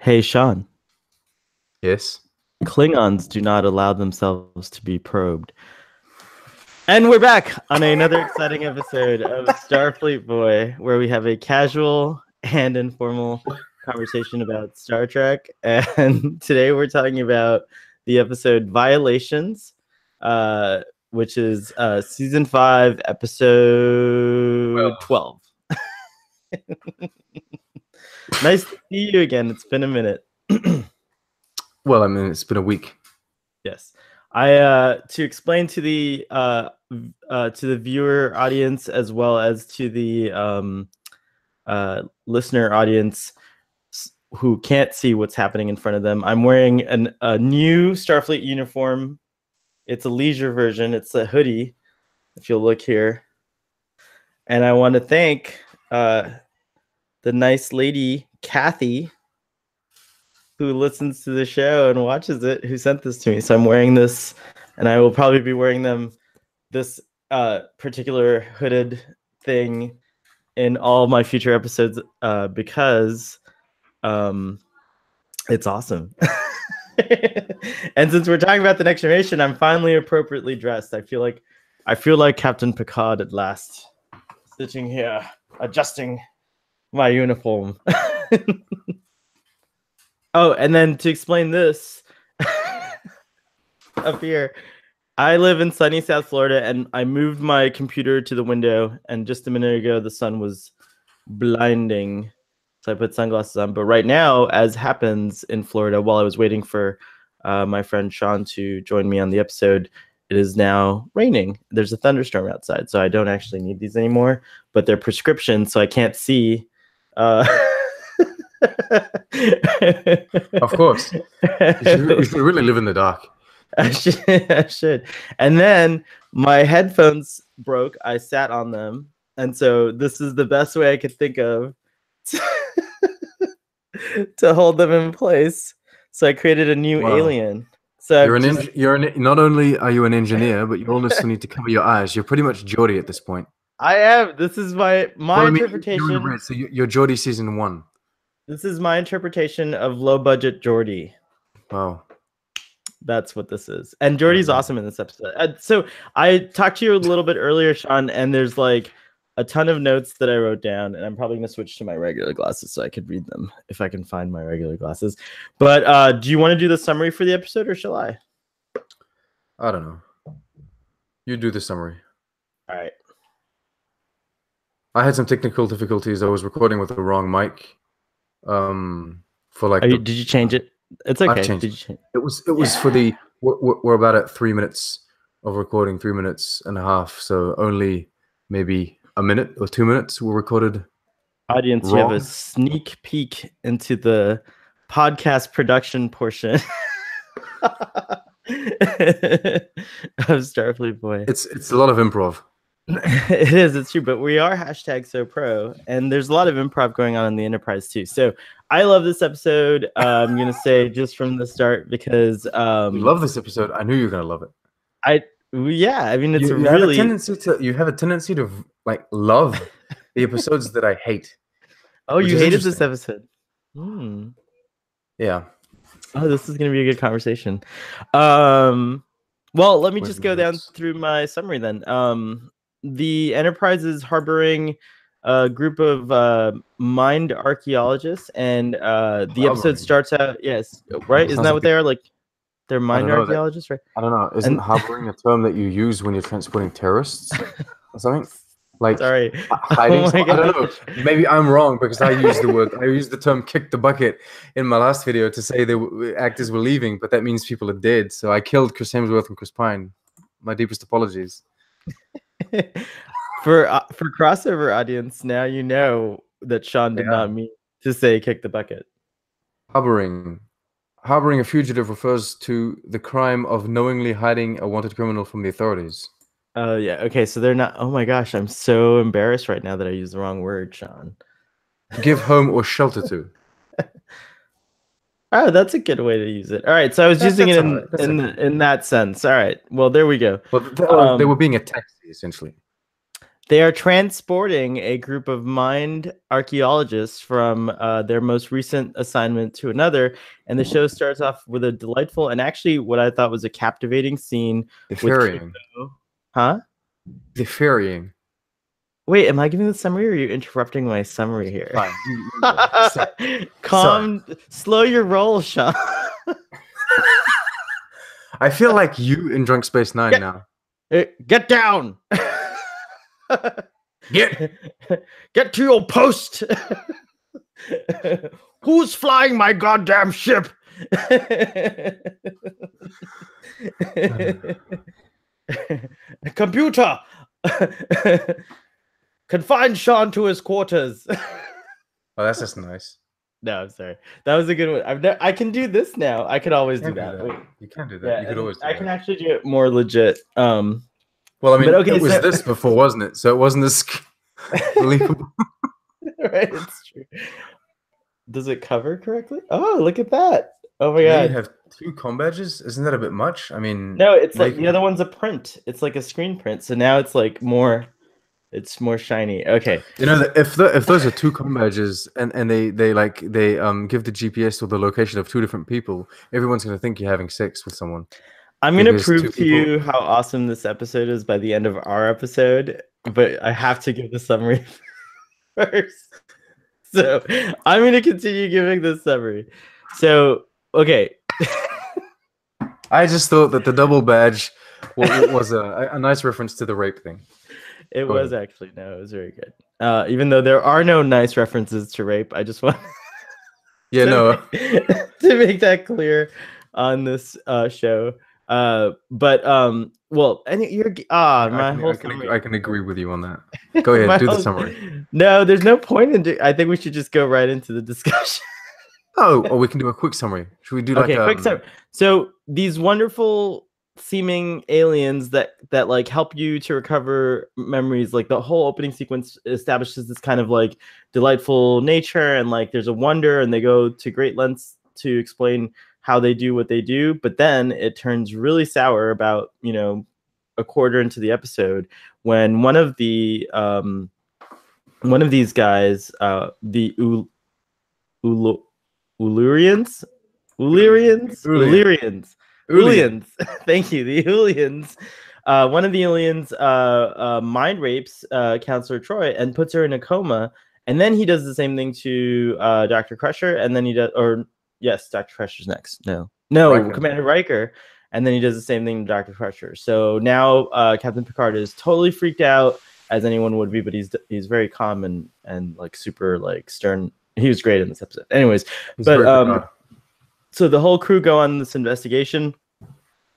Hey, Sean. Yes. Klingons do not allow themselves to be probed. And we're back on another exciting episode of Starfleet Boy, where we have a casual and informal conversation about Star Trek. And today we're talking about the episode Violations, which is season 5, episode 12. Nice to see you again. It's been a minute. Well, I mean, it's been a week. Yes. To explain to the viewer audience as well as to the listener audience who can't see what's happening in front of them, I'm wearing a new Starfleet uniform. It's a leisure version. It's a hoodie, if you'll look here. And I want to thank the nice lady, Kathy, who listens to the show and watches it, who sent this to me. So I'm wearing this, and I will probably be wearing this particular hooded thing in all my future episodes because it's awesome. And since we're talking about the next generation, I'm finally appropriately dressed. I feel like Captain Picard at last, sitting here adjusting my uniform. Oh, and then to explain this, up here, I live in sunny South Florida, and I moved my computer to the window, and just a minute ago, the sun was blinding, so I put sunglasses on. But right now, as happens in Florida, while I was waiting for my friend Sean to join me on the episode, it is now raining. There's a thunderstorm outside, so I don't actually need these anymore, but they're prescription, so I can't see. Of course. You should really live in the dark. I should. And then my headphones broke. I sat on them. And so this is the best way I could think of to hold them in place. So I created a new alien. So not only are you an engineer, but you also need to cover your eyes. You're pretty much Geordie at this point. I am. This is my interpretation. So you're Geordie season 1. This is my interpretation of low budget Geordie. Wow. That's what this is. And Geordie's awesome in this episode. So I talked to you a little bit earlier, Sean, and there's like a ton of notes that I wrote down, and I'm probably going to switch to my regular glasses so I could read them if I can find my regular glasses. But do you want to do the summary for the episode, or shall I? I don't know. You do the summary. All right. I had some technical difficulties. I was recording with the wrong mic. For like did you change it? It's okay. Did you change it? It was for the we're about at 3 minutes of recording, 3 minutes and a half, so only maybe a minute or 2 minutes were recorded. Audience, wrong. You have a sneak peek into the podcast production portion of Starfleet Boy. It's a lot of improv. It is, it's true, but we are #SoPro, and there's a lot of improv going on in the Enterprise too. So I love this episode. I'm gonna say just from the start because you love this episode. I knew you were gonna love it. I mean, it's you have a tendency to like love the episodes that I hate. Oh, you hated this episode. Yeah. Oh, this is gonna be a good conversation. Well, let me just go down through my summary then. The Enterprise is harboring a group of mined archaeologists, and the episode starts out. Yes, right? Isn't that what they are? Like, they're mined archaeologists, right? I don't know. Isn't harboring a term that you use when you're transporting terrorists or something? Like, sorry, hiding. I don't know. Maybe I'm wrong because I used the term "kick the bucket" in my last video to say the actors were leaving, but that means people are dead. So I killed Chris Hemsworth and Chris Pine. My deepest apologies. For crossover audience, now you know that Sean did not mean to say "kick the bucket." Harboring a fugitive refers to the crime of knowingly hiding a wanted criminal from the authorities. Oh yeah. Okay, so they're not. Oh my gosh, I'm so embarrassed right now that I used the wrong word, Sean. Give home or shelter to. Oh, that's a good way to use it. All right, so I was using it in that sense. All right, well, there we go. Well, they were being attacked, essentially. They are transporting a group of mined archaeologists from their most recent assignment to another, and the show starts off with a delightful and actually what I thought was a captivating scene The with ferrying. Keiko. Huh? The ferrying. Wait, am I giving the summary or are you interrupting my summary here? Fine. Calm, slow your roll, Sean. I feel like you in Drunk Space Nine now. Get down. Get to your post. Who's flying my goddamn ship? Computer, confine Sean to his quarters. Oh, that's just nice. No, I'm sorry. That was a good one. I can do this now. I could always do that. You can do that. Yeah, you could always do I that. can actually do it more legit. Well, I mean, okay, it was this before, wasn't it? So it wasn't as believable. Right, it's true. Does it cover correctly? Oh, look at that. Oh my god. You have 2 com badges? Isn't that a bit much? I mean, no, it's like the other one's a print. It's like a screen print. So now it's like more, it's more shiny. Okay. You know, if those are 2 com badges and they give the GPS or the location of 2 different people, everyone's going to think you're having sex with someone. I'm going to prove to you how awesome this episode is by the end of our episode, but I have to give the summary first. So I'm going to continue giving this summary. So, okay. I just thought that the double badge was a nice reference to the rape thing. It was actually, no, it was very good. Even though there are no nice references to rape, I just want to make that clear on this show. Well, and you're I can agree with you on that. Go ahead, do the summary. No, there's no point in I think we should just go right into the discussion. Or we can do a quick summary. Should we do like a quick summary? So these wonderful seeming aliens that like help you to recover memories, like the whole opening sequence establishes this kind of like delightful nature, and like there's a wonder, and they go to great lengths to explain how they do what they do, but then it turns really sour about, you know, a quarter into the episode when one of these guys, the Ulurians. Thank you, the Ulians. One of the aliens mind rapes Counselor Troi and puts her in a coma, and then he does the same thing to Dr. Crusher, and then he does, or yes, Dr. Crusher's next. No, Riker. Commander Riker, and then he does the same thing to Dr. Crusher. So now Captain Picard is totally freaked out, as anyone would be, but he's very calm and like super like stern. He was great in this episode. Anyways, so the whole crew go on this investigation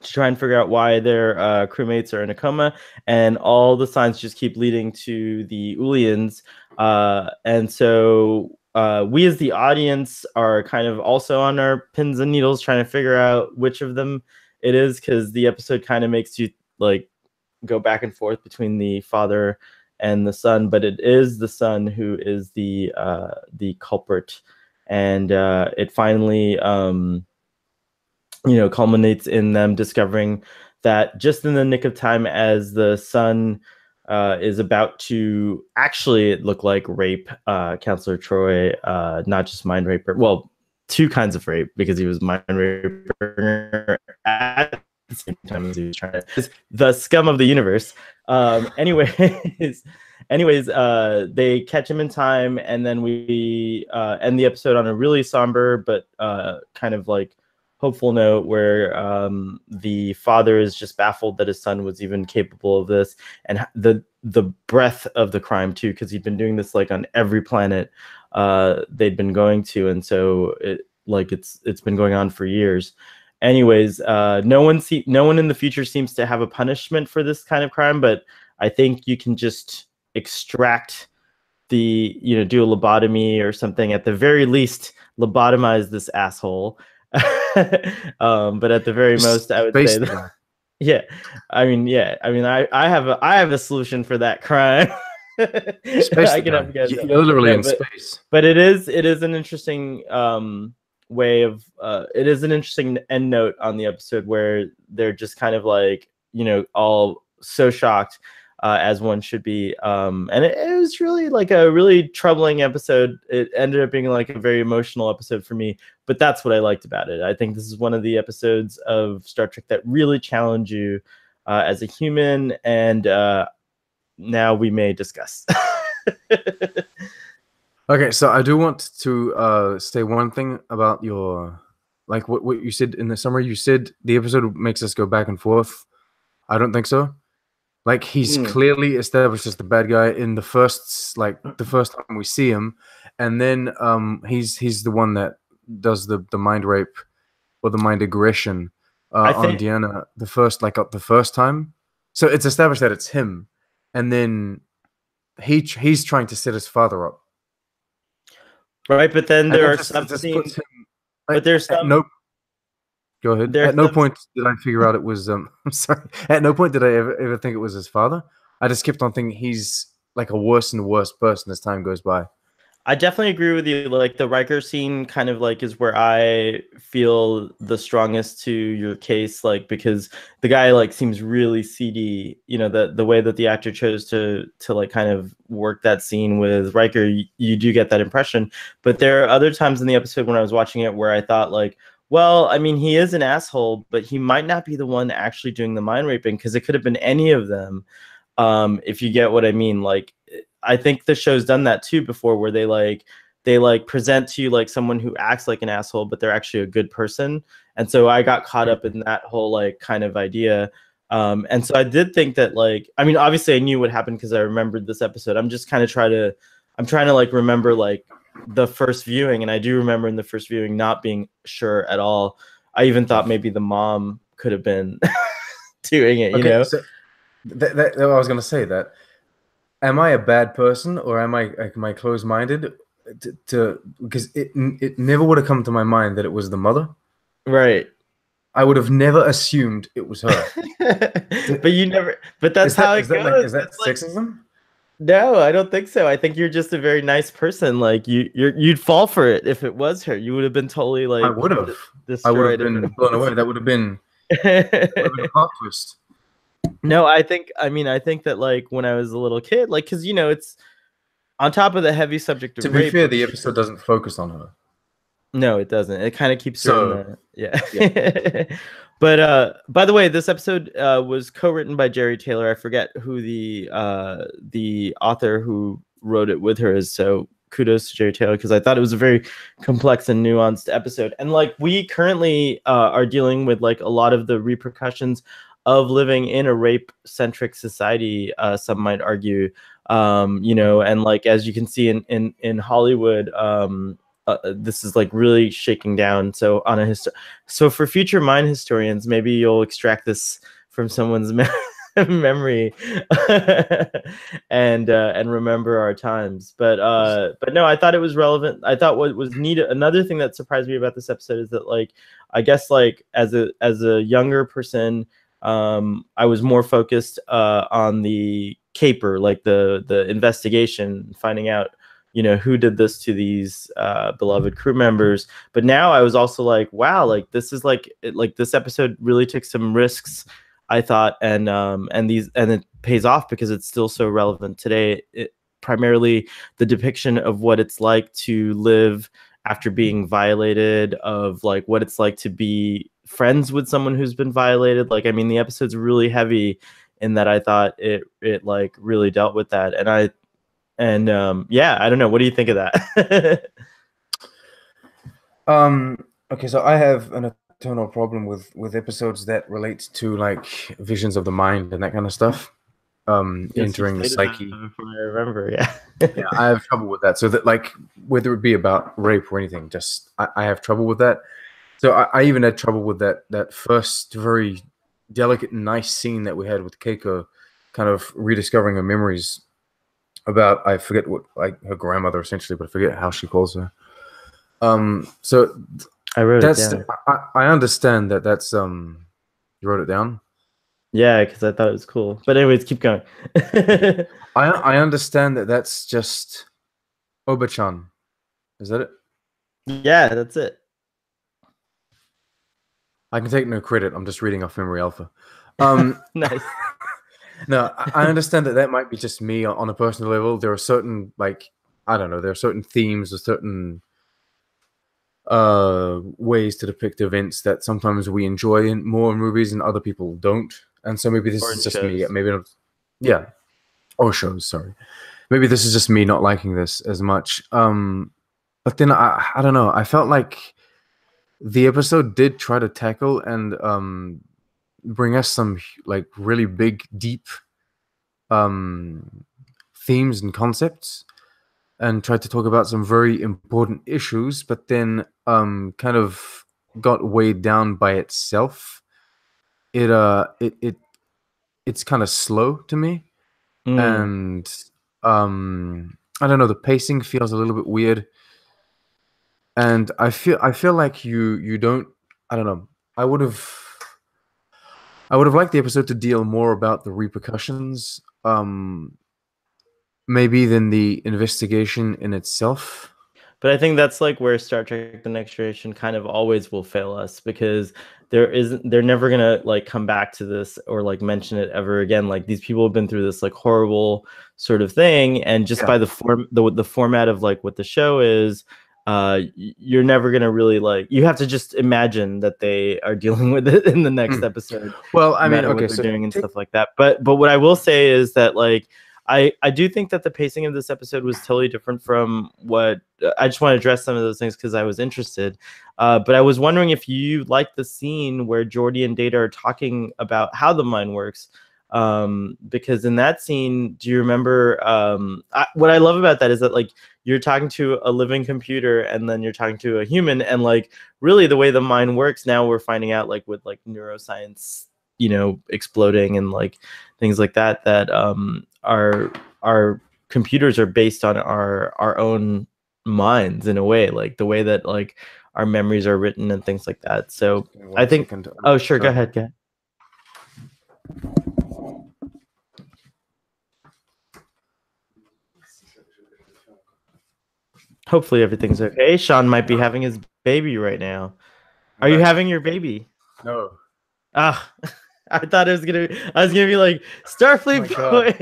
to try and figure out why their crewmates are in a coma, and all the signs just keep leading to the Ulians. And so we as the audience are kind of also on our pins and needles trying to figure out which of them it is, because the episode kind of makes you like go back and forth between the father and the son, but it is the son who is the culprit, and it finally culminates in them discovering that just in the nick of time as the son is about to actually look like rape Counselor Troi, not just mind raper. Well, 2 kinds of rape, because he was mind raper at the same time as he was trying to. The scum of the universe. Anyways, they catch him in time, and then we end the episode on a really somber but kind of like hopeful note where the father is just baffled that his son was even capable of this, and the breadth of the crime too, because he'd been doing this like on every planet they'd been going to, and so it's been going on for years. Anyways, no one in the future seems to have a punishment for this kind of crime, but I think you can just extract do a lobotomy or something, at the very least lobotomize this asshole. But at the very most, I would say that, I have a solution for that crime. I can have literally in space. But it is an interesting way of it is an interesting end note on the episode where they're just kind of like all so shocked as one should be. And it was really like a really troubling episode. It ended up being like a very emotional episode for me, but that's what I liked about it. I think this is one of the episodes of Star Trek that really challenge you as a human, and now we may discuss. Okay, so I do want to say one thing about your, like what you said in the summary. You said the episode makes us go back and forth. I don't think so. Like, he's clearly established as the bad guy in the first time we see him, and then he's the one that does the mind rape or the mind aggression on Deanna the first time. So it's established that it's him, and then he's trying to set his father up. Right, but then there are some scenes. But there's some. Go ahead. At no point did I figure out it was. I'm sorry. At no point did I ever think it was his father. I just kept on thinking he's like a worse and worse person as time goes by. I definitely agree with you. Like, the Riker scene kind of like is where I feel the strongest to your case, like, because the guy like seems really seedy. You know, the way that the actor chose to like kind of work that scene with Riker, you do get that impression. But there are other times in the episode when I was watching it where I thought like, well, I mean, he is an asshole, but he might not be the one actually doing the mind raping, because it could have been any of them. If you get what I mean. Like, I think the show's done that too before, where they present to you like someone who acts like an asshole, but they're actually a good person. And so I got caught up in that whole like kind of idea. And so I did think that, like, I mean, obviously I knew what happened because I remembered this episode. I'm trying to like remember like the first viewing, and I do remember in the first viewing not being sure at all. I even thought maybe the mom could have been doing it, you know? So that I was gonna say that. Am I a bad person, or am I closed-minded? Because it never would have come to my mind that it was the mother. Right. I would have never assumed it was her. But you never. But that's how it goes. Is that sexism? No, I don't think so. I think you're just a very nice person. Like, you'd fall for it if it was her. You would have been totally like. I would have. Destroyed. I would have been blown away. That would have been a plot twist. No, I think that like when I was a little kid, like, because, you know, it's on top of the heavy subject of rape. To be fair, the episode doesn't focus on her. No, it doesn't. It kind of keeps her in the, yeah. But by the way, this episode was co-written by Jerry Taylor. I forget who the author who wrote it with her is. So kudos to Jerry Taylor, because I thought it was a very complex and nuanced episode. And like, we currently are dealing with like a lot of the repercussions of living in a rape-centric society, some might argue, you know, and like, as you can see in Hollywood, this is like really shaking down. So so for future mind historians, maybe you'll extract this from someone's memory and remember our times. But no, I thought it was relevant. I thought what was neat. Another thing that surprised me about this episode is that, like, I guess like as a younger person, I was more focused on the caper, like the investigation, finding out, you know, who did this to these beloved crew members. But now I was also like, wow, like this is like this episode really took some risks, I thought, and it pays off because it's still so relevant today. Primarily the depiction of what it's like to live after being violated, of like what it's like to be friends with someone who's been violated. Like, I mean, the episode's really heavy in that. I thought it like really dealt with that, yeah, I don't know. What do you think of that? Okay, so I have an eternal problem with episodes that relate to like visions of the mind and that kind of stuff. Entering the psyche. If I remember, yeah. Yeah, I have trouble with that. So that, like, whether it be about rape or anything, just I have trouble with that. So I even had trouble with that first very delicate and nice scene that we had with Keiko, kind of rediscovering her memories about, I forget what, like, her grandmother essentially, but I forget how she calls her. So I wrote it down. I understand that's you wrote it down. Yeah, because I thought it was cool. But anyways, keep going. I understand that's just Oba-chan. Is that it? Yeah, that's it. I can take no credit. I'm just reading off Memory Alpha. Nice. No, I understand that might be just me on a personal level. There are certain, like, I don't know, there are certain themes or certain ways to depict events that sometimes we enjoy in more movies and other people don't. And so maybe this Or is in just me. shows. Maybe not. Yeah, or shows. Sorry. Maybe this is just me not liking this as much. But then I don't know. I felt like the episode did try to tackle and bring us some like really big, deep themes and concepts, and tried to talk about some very important issues, but then kind of got weighed down by itself. It's kind of slow to me, and I don't know, the pacing feels a little bit weird, and I feel like you don't, I don't know, I would have liked the episode to deal more about the repercussions, maybe than the investigation in itself. But I think that's like where Star Trek: The Next Generation kind of always will fail us, because they're never gonna like come back to this or like mention it ever again. Like, these people have been through this like horrible sort of thing, and just by the format of like what the show is, you're never gonna really, like, you have to just imagine that they are dealing with it in the next episode. Well, I no mean, matter okay, what they're so doing and stuff like that. But what I will say is that, like, I do think that the pacing of this episode was totally different from what I just want to address some of those things because I was interested. But I was wondering if you liked the scene where Geordi and Data are talking about how the mind works. Because in that scene, do you remember what I love about that is that, like, you're talking to a living computer and then you're talking to a human, and like really the way the mind works now, we're finding out, like, with like neuroscience, you know, exploding and like things like that, that our computers are based on our own minds in a way, like the way that like our memories are written and things like that. So I think oh sure, go ahead. Hopefully everything's okay. Sean might be having his baby right now. Are you having your baby? No. Ah, I thought I was gonna be like Starfleet boy.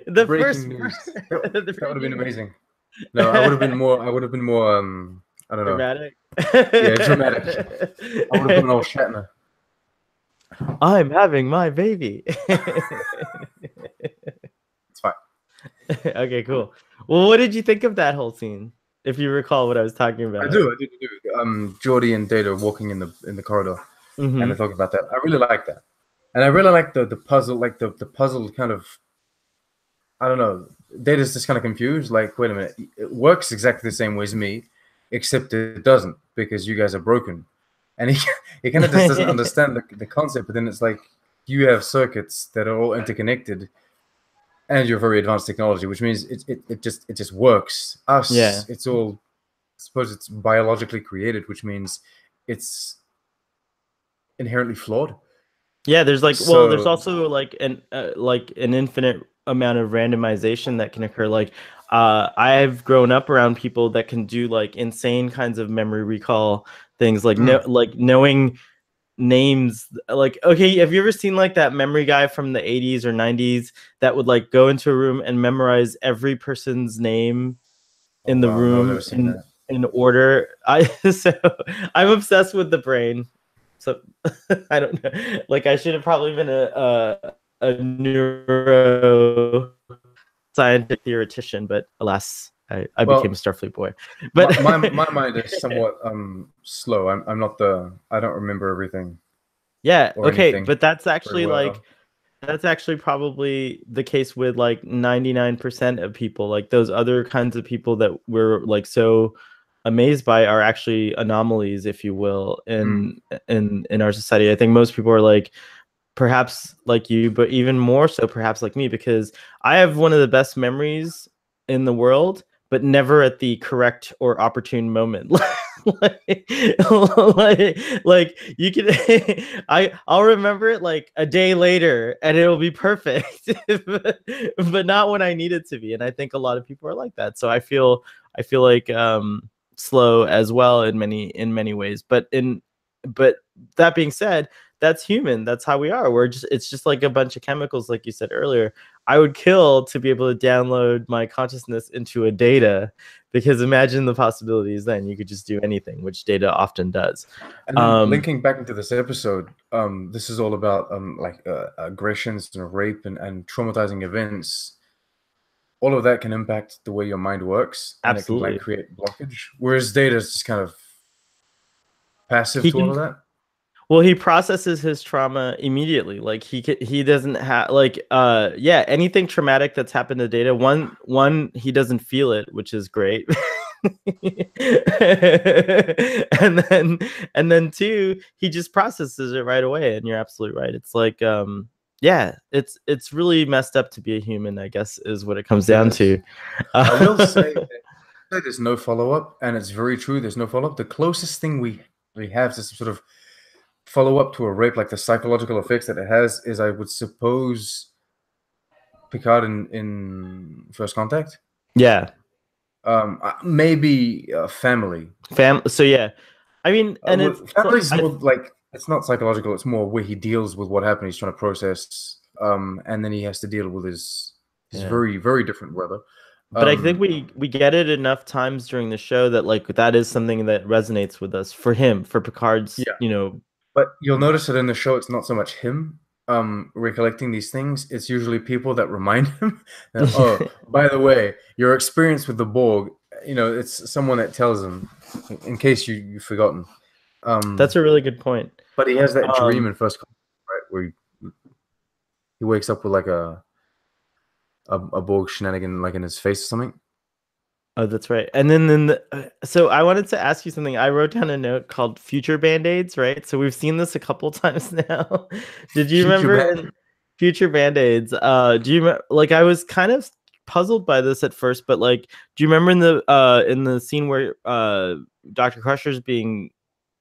The breaking news. That would have been amazing. No, I would have been more. I don't know. Dramatic. Yeah, dramatic. I would have been all Shatner. I'm having my baby. It's fine. Okay, cool. Well, what did you think of that whole scene? If you recall what I was talking about. I do. Geordi and Data walking in the corridor, and they're talking about that. I really like that, and I really like the puzzle, like the puzzle kind of. I don't know. Data's just kind of confused. Like, wait a minute, it works exactly the same way as me, except it doesn't because you guys are broken, and he kind of just doesn't understand the concept. But then it's like you have circuits that are all interconnected, and you're very advanced technology, which means it just works. It's all, I suppose it's biologically created, which means it's inherently flawed. Yeah, there's like, well, there's also like an infinite amount of randomization that can occur. Like, I've grown up around people that can do like insane kinds of memory recall things, like knowing names. Like, okay, have you ever seen like that memory guy from the 80s or 90s that would like go into a room and memorize every person's name in the room in order? So I'm obsessed with the brain. So I don't know. Like, I should have probably been a neuro scientific theoretician, but alas, I became a Starfleet boy. But my mind is somewhat slow. I'm not I don't remember everything. Yeah. Okay, but that's actually like that's actually probably the case with like 99% of people. Like, those other kinds of people that we're like so amazed by are actually anomalies, if you will, in our society. I think most people are like perhaps like you, but even more so perhaps like me, because I have one of the best memories in the world, but never at the correct or opportune moment. like you can I'll remember it like a day later and it'll be perfect, but not when I need it to be. And I think a lot of people are like that. So I feel like slow as well in many ways. But that being said, that's human. That's how we are. It's just like a bunch of chemicals, like you said earlier. I would kill to be able to download my consciousness into a data, because imagine the possibilities then. You could just do anything, which data often does. And then linking back into this episode, this is all about like aggressions and rape and traumatizing events. All of that can impact the way your mind works, and Absolutely. it can like create blockage. Whereas data is just kind of passive to all of that. Well, he processes his trauma immediately. Like he doesn't have like anything traumatic that's happened to Data. One he doesn't feel it, which is great. and then two, he just processes it right away. And you're absolutely right. It's like it's really messed up to be a human, I guess, is what it comes down to. I will say that there's no follow-up, and it's very true. There's no follow-up. The closest thing we have to some sort of follow up to a rape, like the psychological effects that it has, is I would suppose Picard in First Contact. Yeah. Maybe family. So yeah, I mean, and family's more like, it's not psychological. It's more where he deals with what happened. He's trying to process, and then he has to deal with his very, very different weather. But I think we get it enough times during the show that like that is something that resonates with us for him, for Picard's, But you'll notice that in the show, it's not so much him recollecting these things. It's usually people that remind him that, oh, by the way, your experience with the Borg, it's someone that tells him, in case you've forgotten. That's a really good point. But he has that dream in First Contact, right, where he wakes up with like a Borg shenanigan like in his face or something. Oh, that's right. And then so I wanted to ask you something. I wrote down a note called Future Band-Aids, right? So we've seen this a couple times now. Did you remember Future Band-Aids? Do you remember, like, I was kind of puzzled by this at first, but like, do you remember in the scene where Dr. Crusher's being,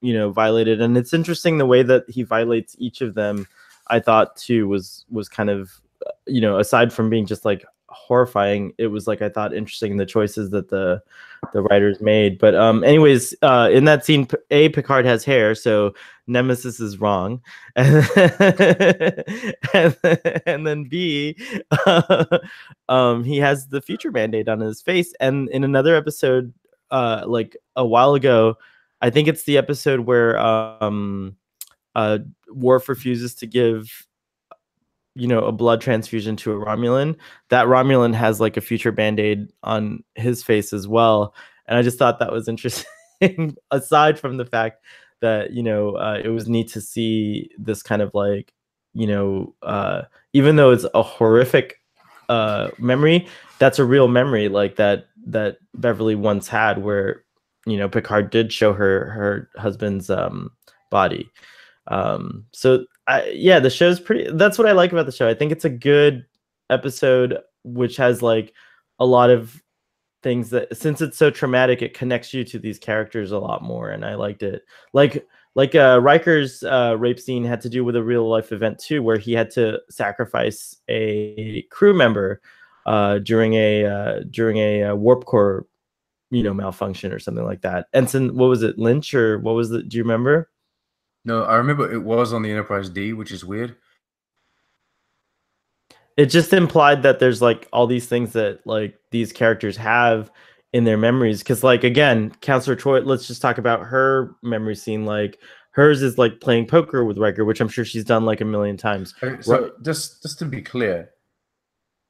violated? And it's interesting the way that he violates each of them. I thought too was kind of, aside from being just like horrifying, it was like, I thought, interesting the choices that the writers made. But anyways, in that scene, Picard has hair, so Nemesis is wrong, and then B, he has the Future Band-Aid on his face. And in another episode, like a while ago, I think it's the episode where Worf refuses to give a blood transfusion to a Romulan. That Romulan has like a Future Band-Aid on his face as well. And I just thought that was interesting, aside from the fact that, it was neat to see this kind of like, even though it's a horrific memory, that's a real memory, like that Beverly once had, where, Picard did show her husband's body. So the show's that's what I like about the show. I think it's a good episode, which has like a lot of things that, since it's so traumatic, it connects you to these characters a lot more. And I liked it. Like Riker's rape scene had to do with a real life event too, where he had to sacrifice a crew member during a warp core, malfunction or something like that. Ensign, what was it, Lynch, or what was it? Do you remember? No, I remember it was on the Enterprise D, which is weird. It just implied that there's like all these things that like these characters have in their memories. Because like, again, Counselor Troi, let's just talk about her memory scene. Like hers is like playing poker with Riker, which I'm sure she's done like a million times. Okay, so just to be clear,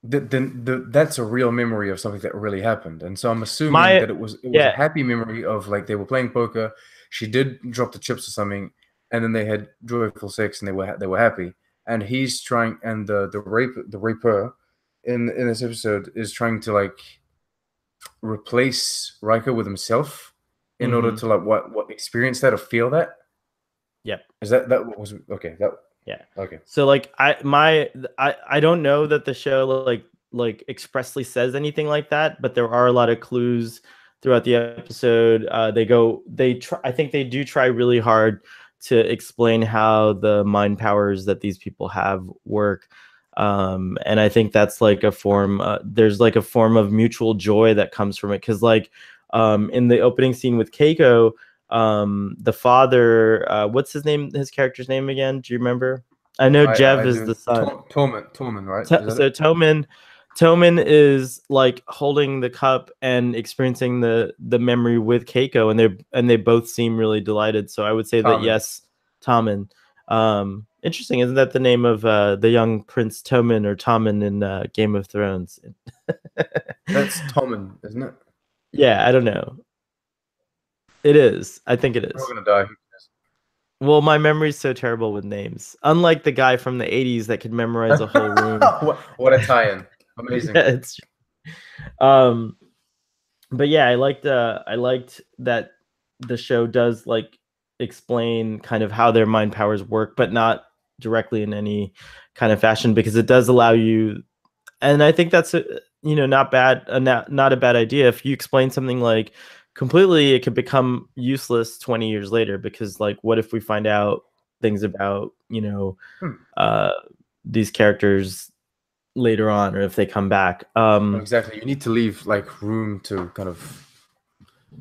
that's a real memory of something that really happened. And so I'm assuming that it was a happy memory of like they were playing poker. She did drop the chips or something. And then they had joyful sex, and they were happy. And he's trying, and the raper in this episode is trying to like replace Riker with himself in order to like what experience that or feel that. Yeah. Is that was okay? Okay. So like I don't know that the show like expressly says anything like that, but there are a lot of clues throughout the episode. I think they do try really hard to explain how the mind powers that these people have work. And I think that's like a form, there's like a form of mutual joy that comes from it. Cause like in the opening scene with Keiko, The father, what's his name? His character's name again? Do you remember? I know Jev I is do. the son. Torment, right? So Is that it? Toman is like holding the cup and experiencing the memory with Keiko, and they both seem really delighted. So I would say that Tommen. yes, Tommen. Interesting, isn't that the name of the young Prince Tommen or Tommen in Game of Thrones? That's Tommen, isn't it? Yeah, I don't know. It is. I think it We're is. all gonna die. Well, my memory's so terrible with names. Unlike the guy from the 80s that could memorize a whole room. What a tie-in. Amazing. Yeah, it's um but yeah, I liked that the show does like explain kind of how their mind powers work, but not directly in any kind of fashion, because it does allow you, and I think that's not bad, not a bad idea. If you explain something like completely, it could become useless 20 years later, because like what if we find out things about uh these characters later on, or if they come back. Exactly. You need to leave like room to kind of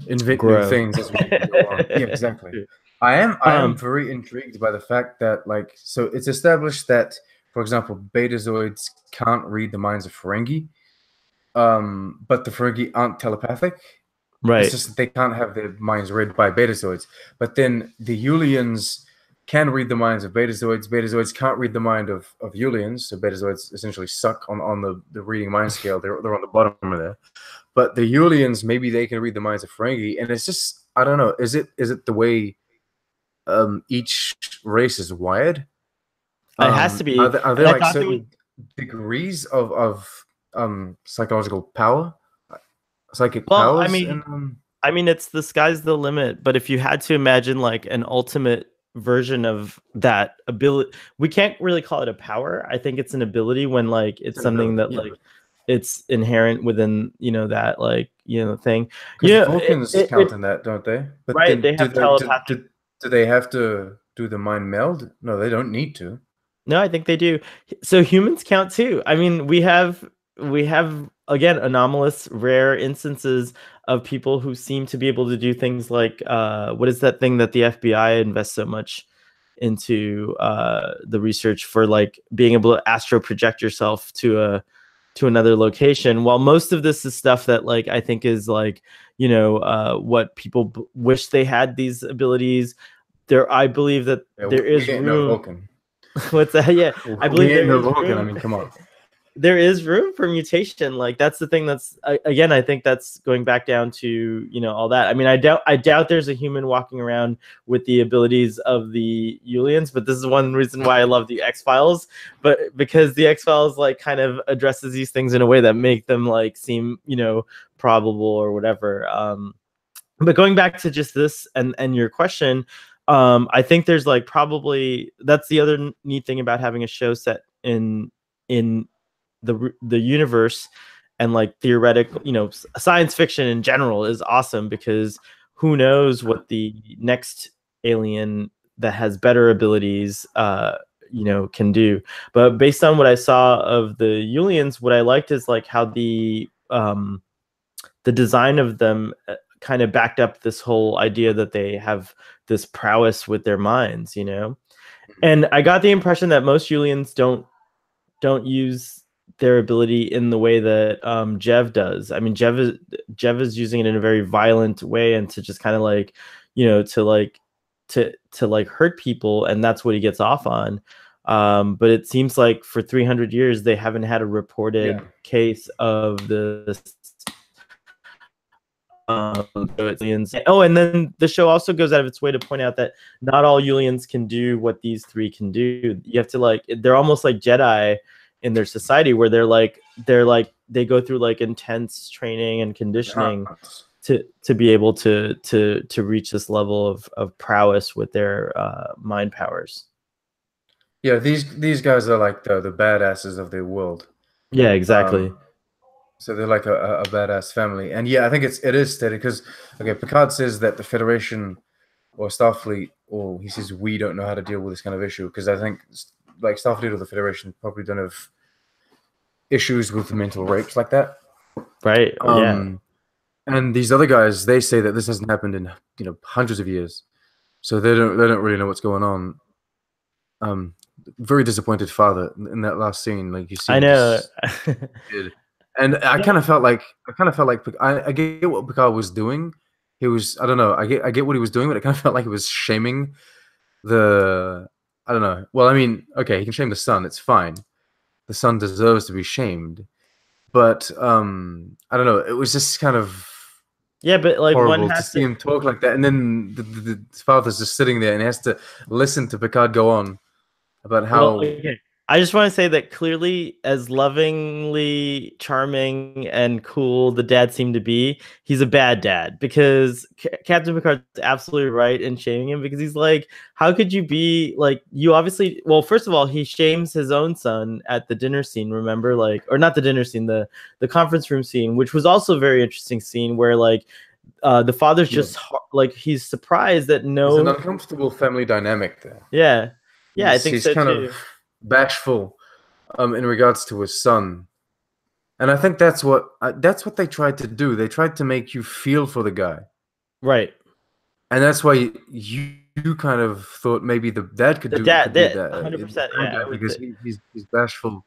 invent Grow. new things as we go on. Yeah, exactly. I am very intrigued by the fact that like, so it's established that, for example, Betazoids can't read the minds of Ferengi, but the Ferengi aren't telepathic. Right. It's just that they can't have their minds read by Betazoids. But then the Yulians can read the minds of Betazoids. Betazoids can't read the mind of Yulians. So Betazoids essentially suck on the reading mind scale. They're on the bottom of there. But the Yulians, maybe they can read the minds of Ferengi. And it's just, I don't know. Is it the way each race is wired? It has to be. Are there like certain degrees of psychological power? Psychic powers? I mean, it's the sky's the limit. But if you had to imagine like an ultimate version of that ability, we can't really call it a power. I think it's an ability when like it's something that like it's inherent within that like thing. Because Vulcans count in that, don't they? But right, then they have telepathic. Do they have to do the mind meld? No, they don't need to. No, I think they do. So humans count too. I mean, we have again anomalous, rare instances of people who seem to be able to do things like what is that thing that the FBI invests so much into the research for, like being able to astro project yourself to another location. While most of this is stuff that like I think is like what people wish they had these abilities. I believe that there is room. No Vulcan. What's that? Yeah, I believe there is Vulcan. room. I mean, come on. There is room for mutation. Like that's the thing. That's again, I think that's going back down to all that. I mean, I doubt there's a human walking around with the abilities of the Yulians, but this is one reason why I love the X-Files. But because the X-Files like kind of addresses these things in a way that make them like seem probable or whatever. But going back to just this and your question. I think there's like probably that's the other neat thing about having a show set in the universe, and like theoretical, science fiction in general is awesome, because who knows what the next alien that has better abilities can do. But based on what I saw of the Yulians, what I liked is like how the design of them kind of backed up this whole idea that they have this prowess with their minds, and I got the impression that most Yulians don't use their ability in the way that Jev does. I mean, Jev is using it in a very violent way, and to just kind of like to like hurt people, and that's what he gets off on. But it seems like for 300 years they haven't had a reported case of this. And then the show also goes out of its way to point out that not all Yulians can do what these three can do. You have to they're almost like Jedi in their society, where they go through like intense training and conditioning to be able to reach this level of prowess with their mind powers. Yeah, these guys are like the badasses of their world. Yeah, exactly. So they're like a badass family. And yeah, I think it is steady, because Picard says that the Federation or Starfleet, or he says we don't know how to deal with this kind of issue, because I think like Starfleet or the Federation probably don't have issues with mental rapes like that. Right. Yeah. And these other guys, they say that this hasn't happened in hundreds of years, so they don't really know what's going on. Very disappointed father in that last scene. Like you see I him know. just kid. And I kind of felt like I get what Picard was doing. He was I don't know. I get what he was doing, but it kind of felt like he was shaming the I don't know. Well, I mean, okay, he can shame the son. It's fine. The son deserves to be shamed. But I don't know. It was just kind of Yeah, but like one horrible to has see to. him talk like that, and then the father's just sitting there and he has to listen to Picard go on about Well, how okay. I just want to say that clearly, as lovingly charming and cool the dad seemed to be, he's a bad dad because Captain Picard's absolutely right in shaming him because he's like, how could you be like, you obviously, well, first of all, he shames his own son at the dinner scene, remember? Like, or not the dinner scene, the conference room scene, which was also a very interesting scene where like, the father's yeah, just like he's surprised that there's an no, uncomfortable family dynamic there. yeah, yeah, I He's think he's so kind of too. bashful in regards to his son, and I think that's what they tried to do. They tried to make you feel for the guy, Right. and that's why you kind of thought maybe the dad could The do dad, could be a that dad, 100%. bad Yeah, dad I would because say. he's bashful.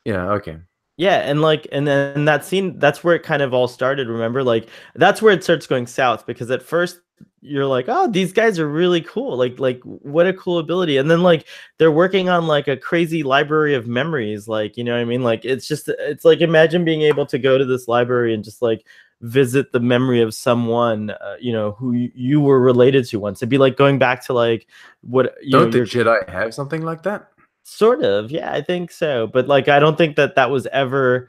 Yeah, okay. Yeah, and like, and then that scene, that's where it kind of all started. Remember, like, that's where it starts going south because at first you're like, oh, these guys are really cool. Like, what a cool ability. And then like they're working on like a crazy library of memories. Like, you know what I mean? Like, it's like imagine being able to go to this library and just like visit the memory of someone, who you were related to once. It'd be like going back to like what Don't the your. Jedi have something like that? Sort of, yeah, I think so. But like, I don't think that was ever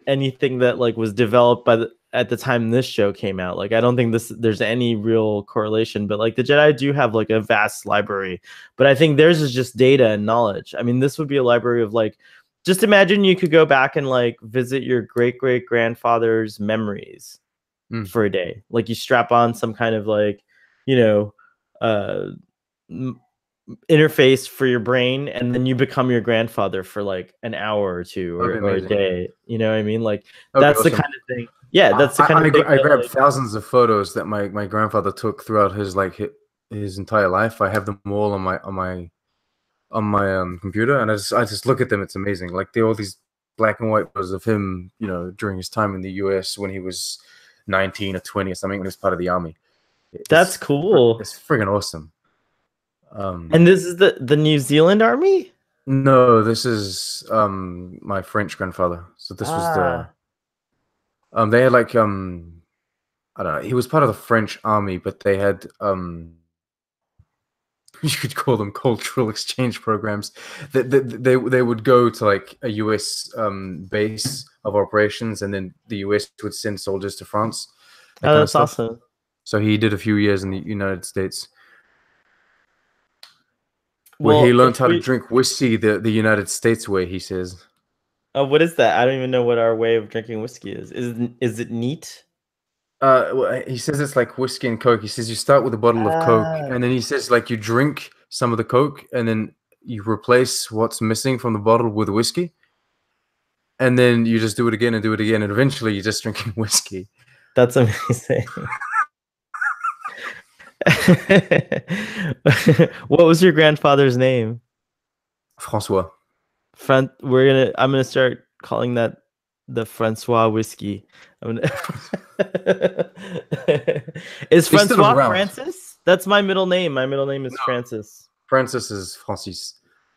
anything that like was developed at the time this show came out. Like, I don't think there's any real correlation. But like, the Jedi do have like a vast library, but I think theirs is just data and knowledge. I mean, this would be a library of like, just imagine you could go back and like visit your great great grandfather's memories Mm. for a day. Like, you strap on some kind of like, you know, uh interface for your brain and then you become your grandfather for like an hour or two That'd be or a amazing. day, you know what I mean? Like, That'd be that's the awesome. kind of thing, yeah, that's the kind of I, thing I that grabbed like, thousands of photos that my grandfather took throughout his entire life. I have them all on my computer, and I just look at them. It's amazing. Like all these black and white photos of him, during his time in the U.S. when he was 19 or 20 or something, when he was part of the army. that's cool. It's friggin' awesome. And this is the New Zealand army. No, this is my French grandfather. So this was Ah, they had like I don't know. He was part of the French army, but they had you could call them cultural exchange programs. They would go to like a U.S. Base of operations, and then the U.S. would send soldiers to France, that oh, kind of that's stuff. awesome. So he did a few years in the United States, where he Well, learned if how to we drink whiskey the United States way. He says. what is that? I don't even know what our way of drinking whiskey is it neat? Well, he says it's like whiskey and Coke. He says you start with a bottle of Coke, Ah, and then he says like you drink some of the Coke, and then you replace what's missing from the bottle with whiskey, and then you just do it again and do it again, and eventually you're just drinking whiskey. that's amazing. What was your grandfather's name? Francois. I'm gonna start calling that the Francois whiskey. I'm gonna Is He's still Francois around. Francis? That's my middle name. My middle name is Francis. Francis is Francis.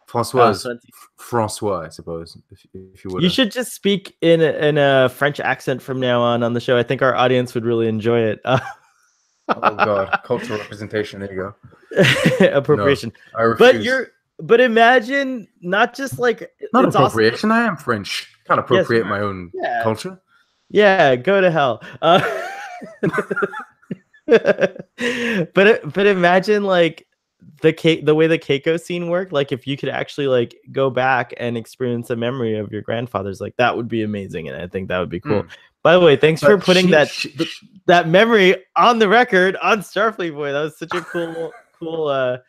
Francois Ah, is Francis. Francois, I suppose, if you would You have. should just speak in a French accent from now on the show. I think our audience would really enjoy it. Oh God, cultural representation. There you go. No, Appropriation. I refuse. But imagine not just like Not it's awesome. appropriation. I am French. Can't Yes, you appropriate my are. own Yeah. culture. Yeah, go to hell. But imagine like the way the Keiko scene worked. Like, if you could actually like go back and experience a memory of your grandfather's, like that would be amazing, and I think that would be cool. Mm. By the way, thanks for But putting that memory on the record on Starfleet Boy. That was such a cool personal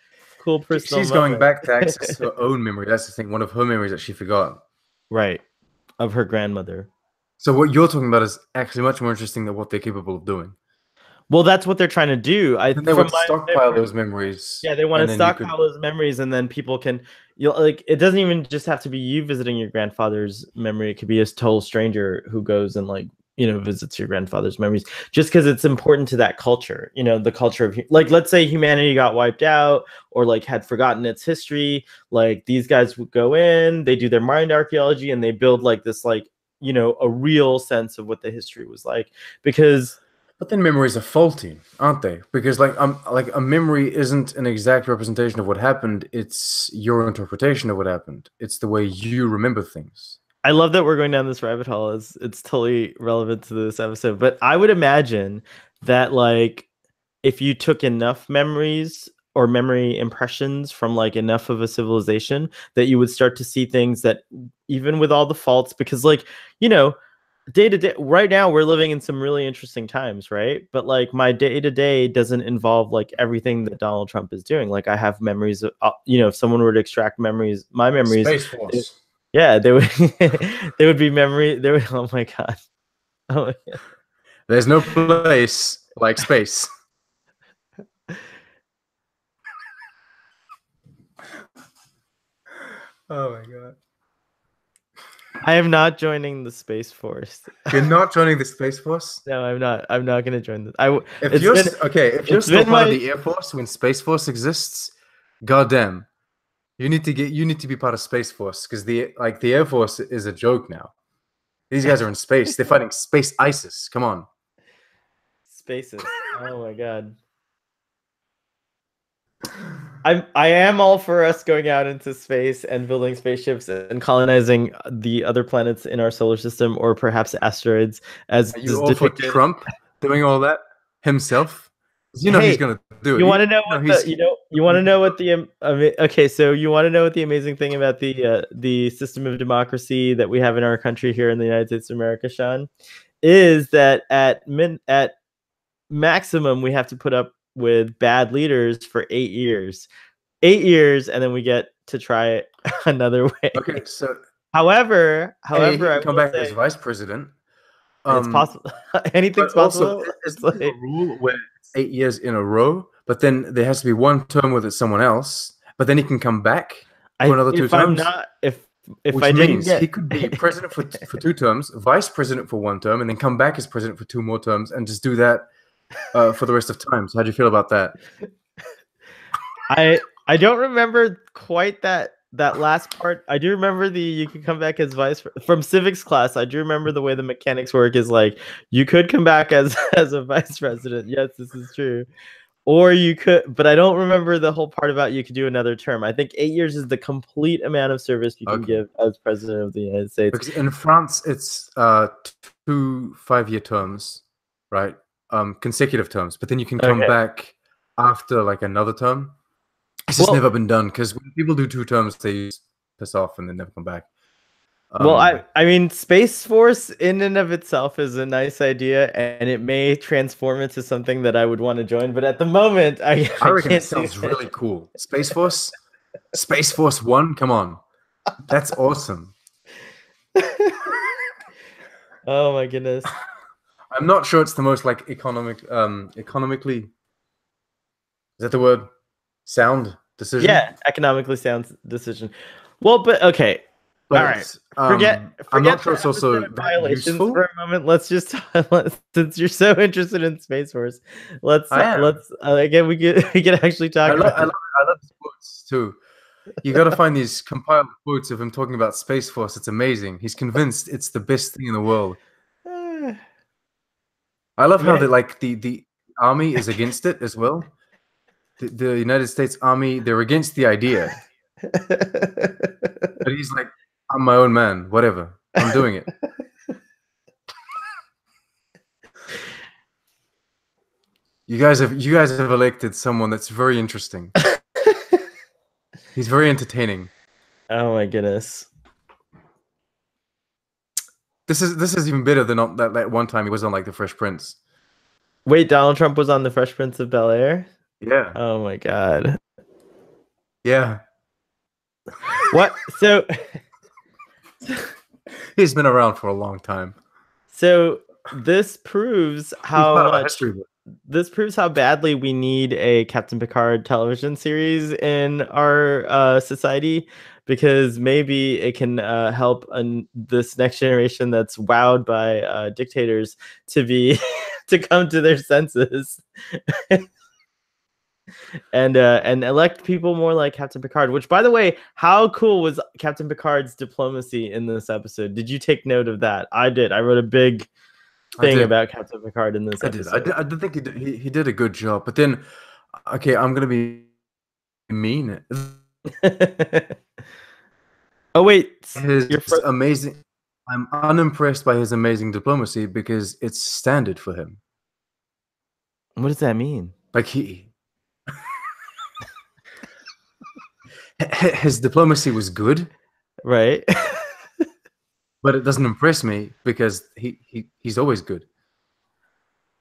she's moment. going back to access her own memory. That's the thing. One of her memories that she forgot. Right, of her grandmother. So what you're talking about is actually much more interesting than what they're capable of doing. Well, that's what they're trying to do. Then they would stockpile those memories. Yeah, they want to stockpile those memories, and then people can, like, it doesn't even just have to be you visiting your grandfather's memory. It could be a total stranger who goes and, like, visits your grandfather's memories, just because it's important to that culture. The culture of, like, let's say humanity got wiped out or like had forgotten its history. Like, these guys would go in, they do their mind archaeology, and they build like this, like, a real sense of what the history was like, because. But then memories are faulty, aren't they? Because like a memory isn't an exact representation of what happened. It's your interpretation of what happened. It's the way you remember things. I love that we're going down this rabbit hole. It's totally relevant to this episode. But I would imagine that, like, if you took enough memories or memory impressions from like enough of a civilization, that you would start to see things that, even with all the faults, because, like, day to day, right now we're living in some really interesting times, right? But like, my day to day doesn't involve like everything that Donald Trump is doing. Like, I have memories of, if someone were to extract memories, my memories, Space Force. yeah, they would they would be memory. They would. Oh my god. Oh my god. There's no place like space. Oh my god. I am not joining the Space Force. You're not joining the Space Force? No, I'm not. I'm not going to join this. If you're still part of the Air Force when Space Force exists, goddamn, you need to be part of Space Force, because the Air Force is a joke now. These guys are in space. They're fighting space ISIS. Come on. Spaces. Oh my god. I am all for us going out into space and building spaceships and colonizing the other planets in our solar system, or perhaps asteroids. As are you all for Trump doing all that himself? He's gonna do it. You want to know what you want to know what the okay? So you want to know what the amazing thing about the system of democracy that we have in our country here in the United States of America, Sean, is that at maximum we have to put up with bad leaders for 8 years. 8 years, and then we get to try it another way. Okay, so however, he can come back as vice president. It's possible. Anything's possible. It's like a rule where it's 8 years in a row, but then there has to be one term with someone else. But then he can come back for another 2 terms. If I didn't get, he could be president for 2 terms, vice president for 1 term, and then come back as president for 2 more terms, and just do that for the rest of time. So how do you feel about that? I don't remember quite that last part. I do remember you could come back as from civics class. I do remember the way the mechanics work is like, you could come back as a vice president. Yes, this is true. Or you could, but I don't remember the whole part about you could do another term. I think 8 years is the complete amount of service you can give as president of the United States. Because in France, it's 2 5-year terms, right? Consecutive terms, but then you can come back after like another term. It's just never been done, because when people do 2 terms, they piss off and then never come back. Well, I mean, Space Force in and of itself is a nice idea, and it may transform into something that I would want to join. But at the moment, I reckon it sounds really cool. Space Force 1, come on, that's awesome. Oh my goodness. I'm not sure it's the most like economically, is that the word? Sound decision? Yeah, economically sound decision. Well, but okay. But all right. Forget I'm not sure it's also violations useful for a moment. Let's just since you're so interested in Space Force, again we can actually talk about I love his quotes too. You got to find these compiled quotes of him talking about Space Force. It's amazing. He's convinced it's the best thing in the world. I love how the army is against it as well. The United States Army, they're against the idea. But he's like, I'm my own man, whatever. I'm doing it. You guys have elected someone that's very interesting. He's very entertaining. Oh my goodness. This is even better than that one time he was on like the Fresh Prince. Wait, Donald Trump was on the Fresh Prince of Bel-Air? Yeah. Oh my god. Yeah. What? So he's been around for a long time. So this proves He's how part of a much history book. this proves how badly we need a Captain Picard television series in our society, because maybe it can help this next generation that's wowed by dictators to be to come to their senses and elect people more like Captain Picard. Which, by the way, how cool was Captain Picard's diplomacy in this episode? Did you take note of that? I did. I wrote a big thing about Captain Picard in this episode. I did think he did a good job. But then, okay, I'm gonna be mean. Oh wait, His amazing. I'm unimpressed by his amazing diplomacy because it's standard for him. What does that mean? Like his diplomacy was good, right? But it doesn't impress me because he's always good.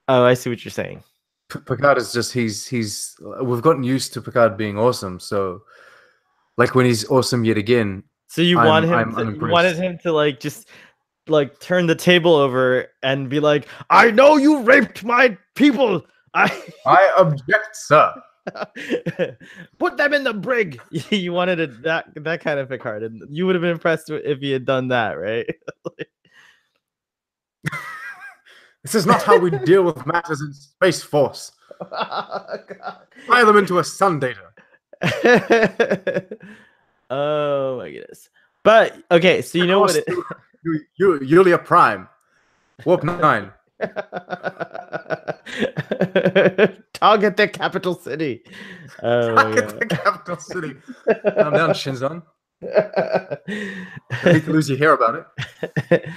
Oh, I see what you're saying. Picard is just we've gotten used to Picard being awesome, so like when he's awesome yet again. So you wanted him to like just like turn the table over and be like, "I know you raped my people. I object, sir. Put them in the brig." You wanted that kind of Picard, and you would have been impressed if he had done that, right? This is not how we deal with matters in Space Force. Fire them into a sun data. Oh my goodness. But okay, so you know what Yulia Prime. Warp 9. Target the capital city. Target the capital city. Calm down, Shinzon. I hate to lose your hair about it.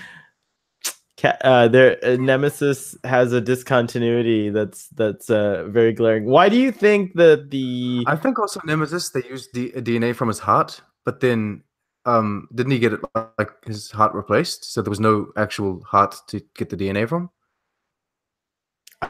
Their Nemesis has a discontinuity that's very glaring. Why do you think that I think also Nemesis, they used DNA from his heart, but then didn't he get it like his heart replaced? So there was no actual heart to get the DNA from?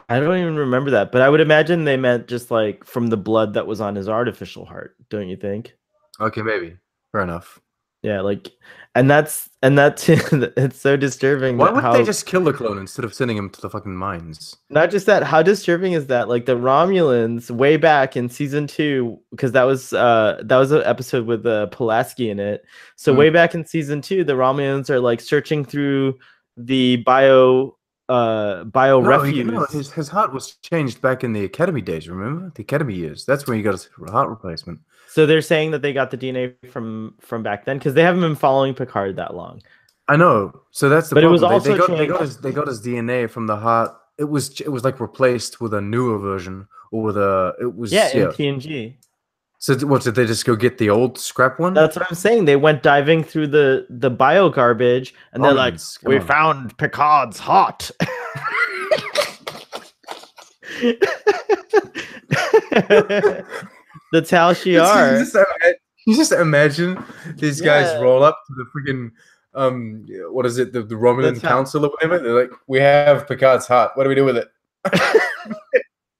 I don't even remember that, but I would imagine they meant just like from the blood that was on his artificial heart, don't you think? Okay, maybe. Fair enough. Yeah, like, and that's it's so disturbing. Why would they just kill the clone instead of sending him to the fucking mines? Not just that, how disturbing is that? Like the Romulans way back in season 2, because that was an episode with Pulaski in it. So way back in season 2, the Romulans are like searching through the bio refuse. His heart was changed back in the academy days. Remember the academy years? That's when he got his heart replacement. So they're saying that they got the DNA from back then because they haven't been following Picard that long. I know. So that's the problem. It was also they got his DNA from the heart. It was like replaced with a newer version or with in TNG. So what, did they just go get the old scrap one? That's what I'm saying. They went diving through the bio garbage and they're like, we found Picard's heart. The Tal Shiar. You just imagine these guys roll up to the freaking what is it, the Romulan Council or whatever. They're like, we have Picard's heart. What do we do with it?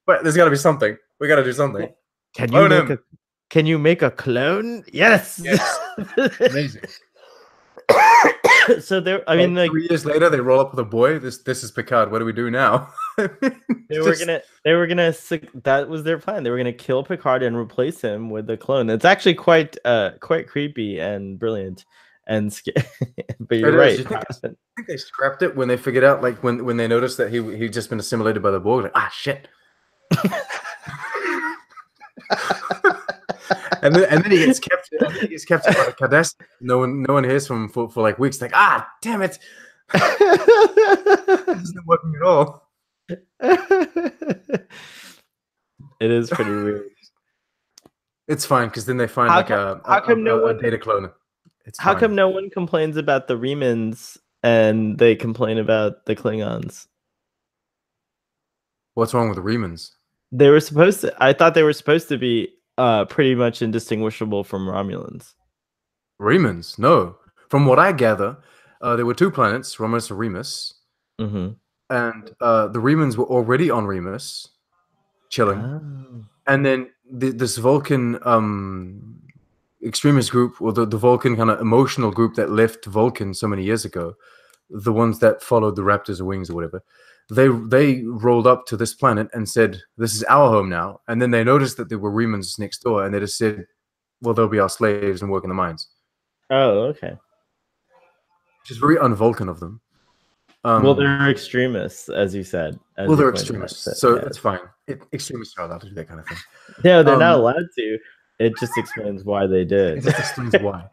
But there's got to be something. We got to do something. Can you make a clone? Yes. Amazing. So there, I mean, like 3 years later, they roll up with a boy. This is Picard. What do we do now? They were gonna. That was their plan. They were gonna kill Picard and replace him with a clone. It's actually quite creepy and brilliant and scary. But you're right. I think they scrapped it when they figured out, like when they noticed that he'd just been assimilated by the Borg. Like, shit. and then he gets kept. He gets kept by the Cardassian. No one hears from him for like weeks. Like, damn it. This isn't working at all. It is pretty weird. It's fine because then they find a data clone. How come no one complains about the Remans and they complain about the Klingons? What's wrong with the Remans? I thought they were supposed to be pretty much indistinguishable from Romulans. Remans? No. From what I gather, there were 2 planets, Romulus and Remus. Mm-hmm. And the Remans were already on Remus, chilling. Oh. And then this Vulcan extremist group, or the Vulcan kind of emotional group that left Vulcan so many years ago, the ones that followed the Raptors' wings or whatever, they rolled up to this planet and said, "This is our home now." And then they noticed that there were Remans next door, and they just said, "Well, they'll be our slaves and work in the mines." Oh, okay. Which is very un-Vulcan of them. Well, they're extremists, as you said. Well, they're extremists, so it's fine. Extremists are allowed to do that kind of thing. No, they're not allowed to. It just explains why they did. It just explains why.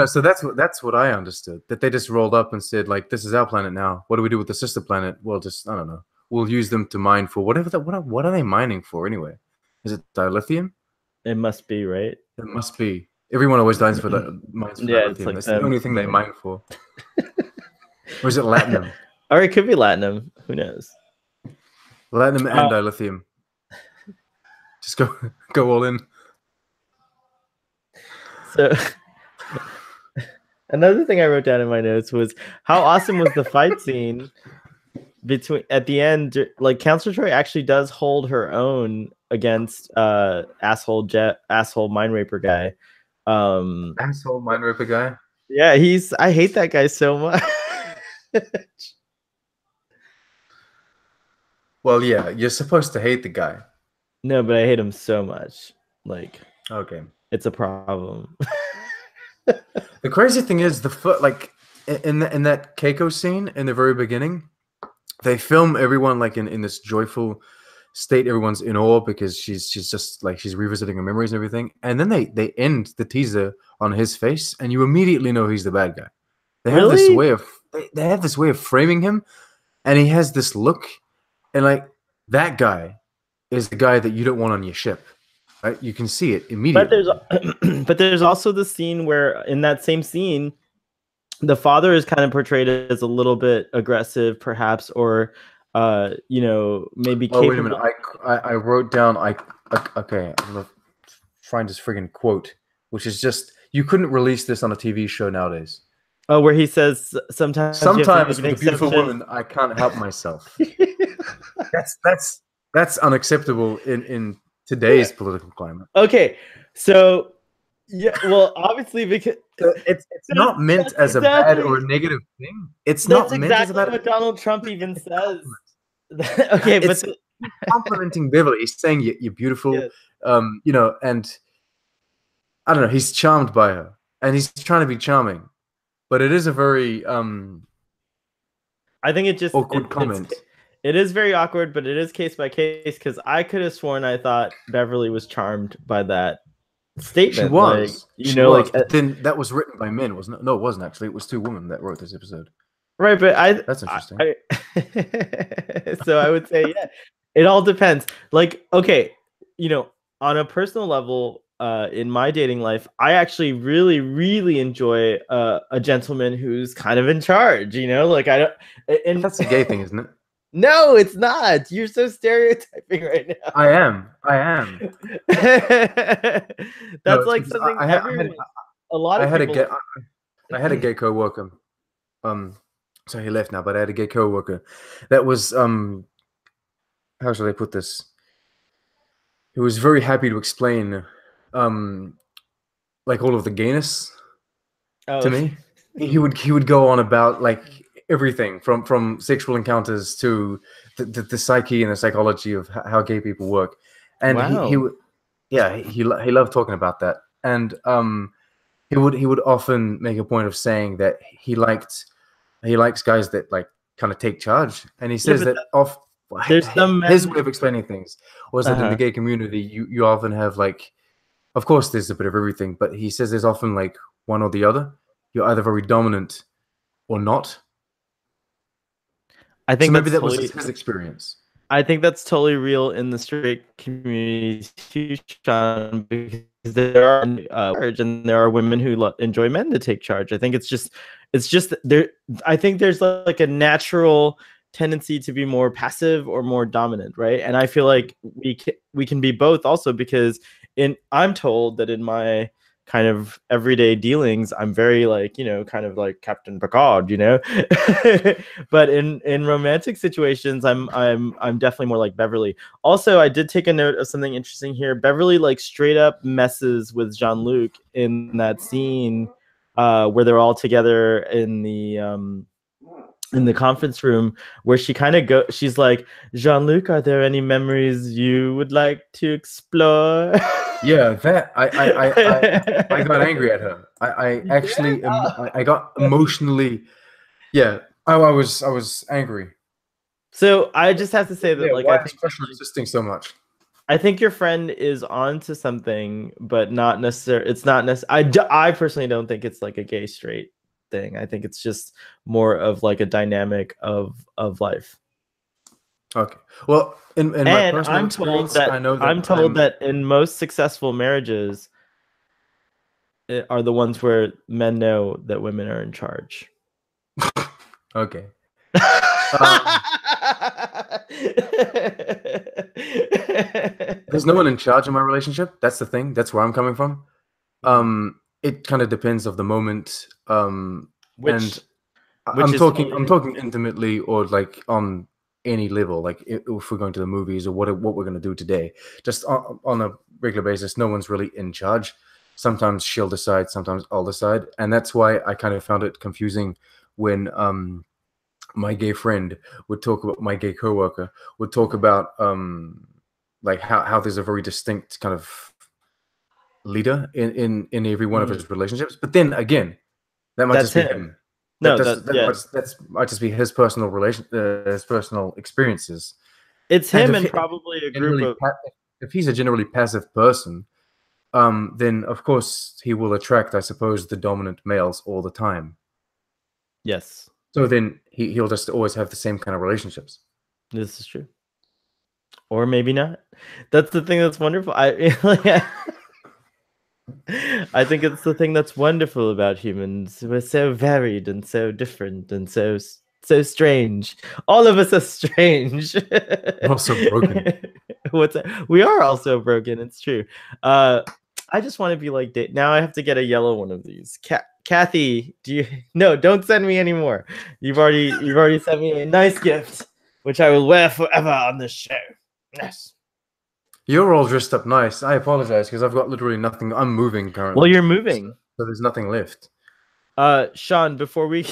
So that's what I understood. That they just rolled up and said, like, "This is our planet now. What do we do with the sister planet? Well, just I don't know. We'll use them to mine for whatever that. What are they mining for anyway? Is it dilithium? It must be, right? It must be. Everyone always mines for dilithium. It's like that's the only thing they mine for. Or is it latinum? Or it could be latinum. Who knows? Latinum and dilithium. Just go all in. So another thing I wrote down in my notes was how awesome was the fight scene at the end. Like Counselor Troi actually does hold her own against asshole mind raper guy. Asshole mind raper guy. Yeah, I hate that guy so much. Well, yeah, you're supposed to hate the guy. No, but I hate him so much. Like, okay, it's a problem. The crazy thing is in that Keiko scene in the very beginning, they film everyone like in this joyful state. Everyone's in awe because she's just like she's revisiting her memories and everything. And then they end the teaser on his face, and you immediately know he's the bad guy. They have this way of they have this way of framing him, and he has this look, and like that guy is the guy that you don't want on your ship, right? You can see it immediately. But there's also the scene where in that same scene, the father is kind of portrayed as a little bit aggressive, perhaps, or maybe. Oh, wait a minute! I wrote down. Okay. I'm gonna find this friggin' quote, which is just you couldn't release this on a TV show nowadays. Oh, where he says sometimes with a beautiful woman, I can't help myself. That's unacceptable in today's political climate. Okay, so yeah, well, obviously because it's not meant as a bad or a negative thing. It's not meant as a bad. That's exactly what Donald Trump even says. Okay, but complimenting Beverly. He's saying you're beautiful, yes. And I don't know. He's charmed by her, and he's trying to be charming, but it is a very I think it just awkward comment. It is very awkward, but it is case by case because I could have sworn I thought Beverly was charmed by that statement. She was. Like, then that was written by men, wasn't it? No, it wasn't actually. It was two women that wrote this episode. Right, but that's interesting. So I would say, yeah, it all depends. Like, okay, on a personal level, in my dating life, I actually really, really enjoy a gentleman who's kind of in charge. Like I don't. And that's a gay thing, isn't it? No, it's not. You're so stereotyping right now. I am. That's like something I had a gay coworker. So he left now, but I had a gay coworker that was how should I put this? He was very happy to explain like all of the gayness to me. He would go on about like everything from sexual encounters to the psyche and the psychology of how gay people work, and he loved talking about that, and he would often make a point of saying that he likes guys that like kind of take charge, and he says his way of explaining things was that in the gay community you often have like, of course there's a bit of everything, but he says there's often like one or the other. You're either very dominant or not. I think maybe that was his experience. I think that's totally real in the straight community too, Sean, because there are and there are women who enjoy men to take charge. I think it's just there. I think there's like a natural tendency to be more passive or more dominant, right? And I feel like we can be both also, because I'm told that in my kind of everyday dealings, I'm very like, kind of like Captain Picard, but in romantic situations, I'm definitely more like Beverly. Also, I did take a note of something interesting here. Beverly like straight up messes with Jean-Luc in that scene where they're all together in the conference room, where she kind of she's like, Jean-Luc, are there any memories you would like to explore? Yeah, that I got angry at her. I actually I got emotionally, yeah. I was angry. So I just have to say that, like, why I is think Crusher existing so much? I think your friend is on to something, but not necessarily. It's not necessarily. I personally don't think it's like a gay straight thing. I think it's just more of like a dynamic of life. Okay. Well, in my personal experience, I know that I'm told that in most successful marriages are the ones where men know that women are in charge. Okay. There's no one in charge of my relationship. That's the thing. That's where I'm coming from. It kind of depends of the moment. And I'm talking intimately, or like on any level. Like if we're going to the movies, or what we're going to do today, just on a regular basis, no one's really in charge. Sometimes she'll decide, sometimes I'll decide, and that's why I kind of found it confusing when my gay friend would talk about, my gay coworker would talk about like how there's a very distinct kind of leader in every one of his relationships. But then again, that might just be him. No, that might just be his personal his personal experiences. It's him, and probably a group of. If he's a generally passive person, then of course he will attract, I suppose, the dominant males all the time. Yes. So then he'll just always have the same kind of relationships. This is true. Or maybe not. That's the thing that's wonderful. I think it's the thing that's wonderful about humans. We're so varied and so different and so strange. All of us are strange. We're also broken. We are also broken. It's true. I just want to be like now. I have to get a yellow one of these. Kathy, no, don't send me any more. You've already sent me a nice gift, which I will wear forever on this show. Yes. You're all dressed up nice. I apologize because I've got literally nothing. I'm moving currently. Well, you're moving, so there's nothing left. Sean, before we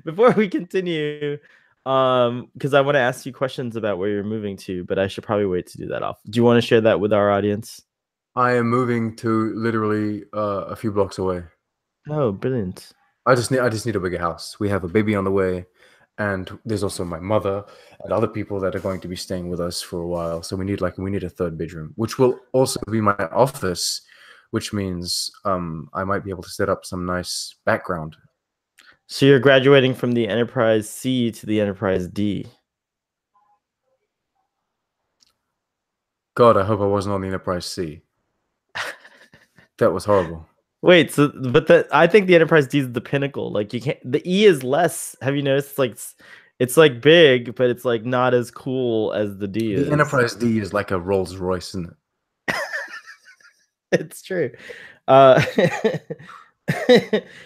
continue, because I want to ask you questions about where you're moving to, but I should probably wait to do that off. Do you want to share that with our audience? I am moving to literally a few blocks away. Oh, brilliant! I just need a bigger house. We have a baby on the way, and there's also my mother and other people that are going to be staying with us for a while. So we need a third bedroom, which will also be my office, which means I might be able to set up some nice background. So you're graduating from the Enterprise C to the Enterprise D. God, I hope I wasn't on the Enterprise C. That was horrible. Wait, but I think the Enterprise D is the pinnacle. Like you can't. The E is less. Have you noticed? It's like big, but it's like not as cool as the D is. The Enterprise D is like a Rolls Royce, isn't it? It's true.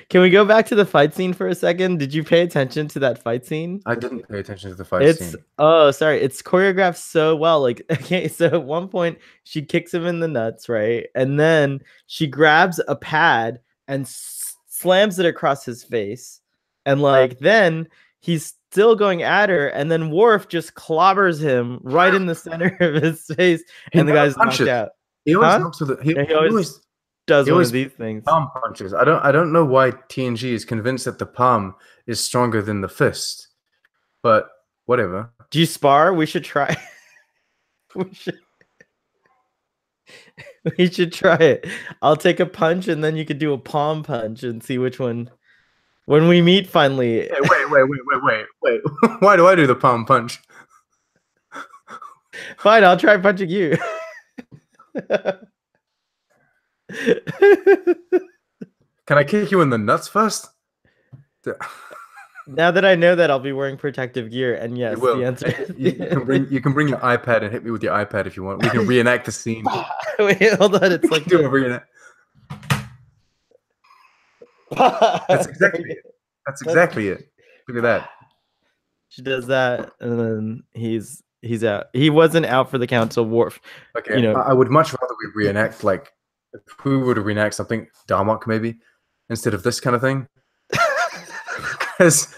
Can we go back to the fight scene for a second? Did you pay attention to that fight scene? I didn't pay attention to the fight scene. Oh, sorry. It's choreographed so well. Like, okay, so at one point she kicks him in the nuts, right? And then she grabs a pad and slams it across his face. And like then he's still going at her, and then Worf just clobbers him right in the center of his face, and the guy's knocked out. He always knocks with he always does one of these things. Palm punches. I don't know why TNG is convinced that the palm is stronger than the fist, but whatever. Do you spar? We should try. We should try it. I'll take a punch, and then you could do a palm punch and see which one. When we meet finally. Hey, wait. Why do I do the palm punch? Fine, I'll try punching you. Can I kick you in the nuts first? Now that I know that, I'll be wearing protective gear, and yes, the answer is you can bring your iPad and hit me with your iPad if you want. We can reenact the scene. Wait, hold on. It's like do a reenact. That's exactly it. Look at that. She does that, and then he's out. He wasn't out for the count, so Worf. Okay, I would much rather we reenact, like, if we were to reenact something, Darmok maybe, instead of this kind of thing. Because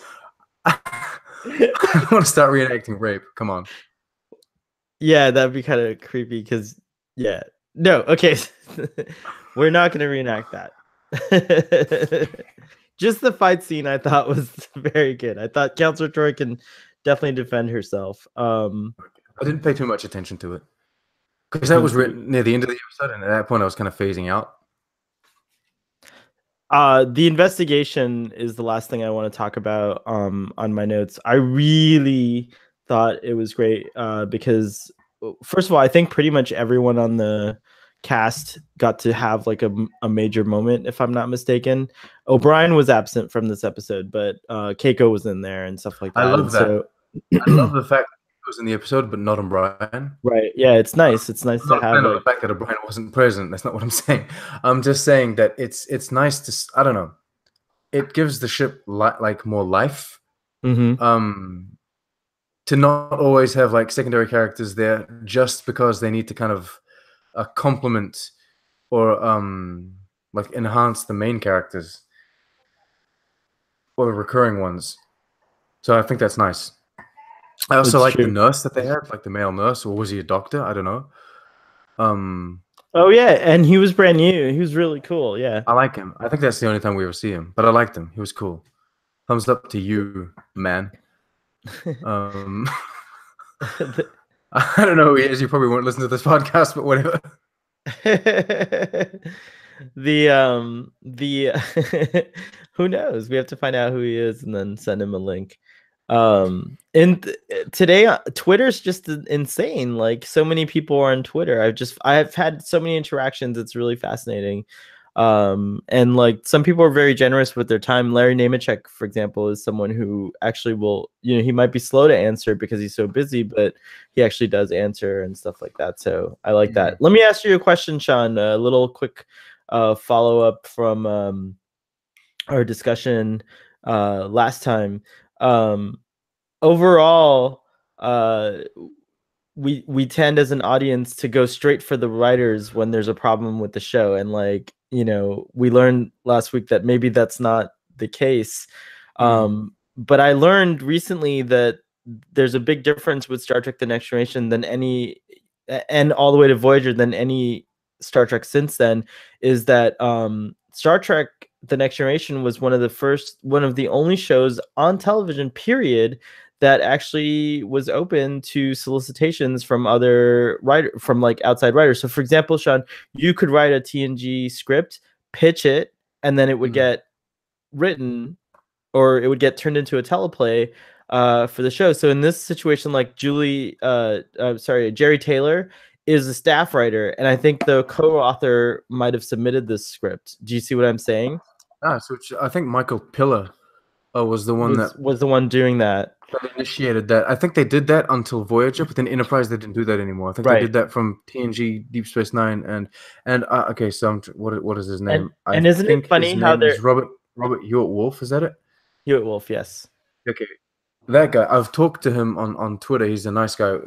I don't want to start reenacting rape. Come on. Yeah, that'd be kind of creepy because, yeah. No, okay. We're not going to reenact that. Just the fight scene I thought was very good. I thought Counselor Troi can definitely defend herself. I didn't pay too much attention to it. Because that was written near the end of the episode, and at that point I was kind of phasing out. The investigation is the last thing I want to talk about on my notes. I really thought it was great because, first of all, I think pretty much everyone on the cast got to have like a major moment, if I'm not mistaken. O'Brien was absent from this episode, but Keiko was in there and stuff like that. I love that. So, I love the fact that he was in the episode, but not O'Brien. Right. Yeah, it's nice. It's nice to have the fact that O'Brien wasn't present. That's not what I'm saying. I'm just saying that it's nice to, I don't know. It gives the ship like more life. Mm-hmm. To not always have like secondary characters there just because they need to kind of complement or like enhance the main characters or the recurring ones. So I think that's nice. I also like the nurse that they had, like the male nurse, or was he a doctor? I don't know. Oh yeah, and he was brand new. He was really cool. Yeah, I like him. I think that's the only time we ever see him, but I liked him. He was cool. Thumbs up to you, man. I don't know who he is. You probably won't listen to this podcast, but whatever. Who knows? We have to find out who he is and then send him a link. And today Twitter's just insane. Like, so many people are on Twitter. I've had so many interactions. It's really fascinating. And like, some people are very generous with their time. Larry Nemechek, for example, is someone who actually will, he might be slow to answer because he's so busy, but he actually does answer and stuff like that. So I like that. Let me ask you a question, Sean, a little quick follow-up from our discussion last time. Overall, we tend as an audience to go straight for the writers when there's a problem with the show, and like, we learned last week that maybe that's not the case. But I learned recently that there's a big difference with Star Trek: The Next Generation and all the way to Voyager than any Star Trek since then, is that Star Trek: The Next Generation was one of the only shows on television, period, that actually was open to solicitations from outside writers. So for example, Sean, you could write a TNG script, pitch it, and then it would get written, or it would get turned into a teleplay for the show. So in this situation, like Jerry Taylor is a staff writer, and I think the co-author might have submitted this script. Do you see what I'm saying? So I think Michael Piller was the one was the one doing that. That initiated that. I think they did that until Voyager, but then Enterprise they didn't do that anymore. I think they did that from TNG, Deep Space Nine, and okay. So what is his name? And isn't it funny how there's Robert Hewitt Wolf? Is that it? Hewitt Wolf, yes. Okay, that guy. I've talked to him on Twitter. He's a nice guy.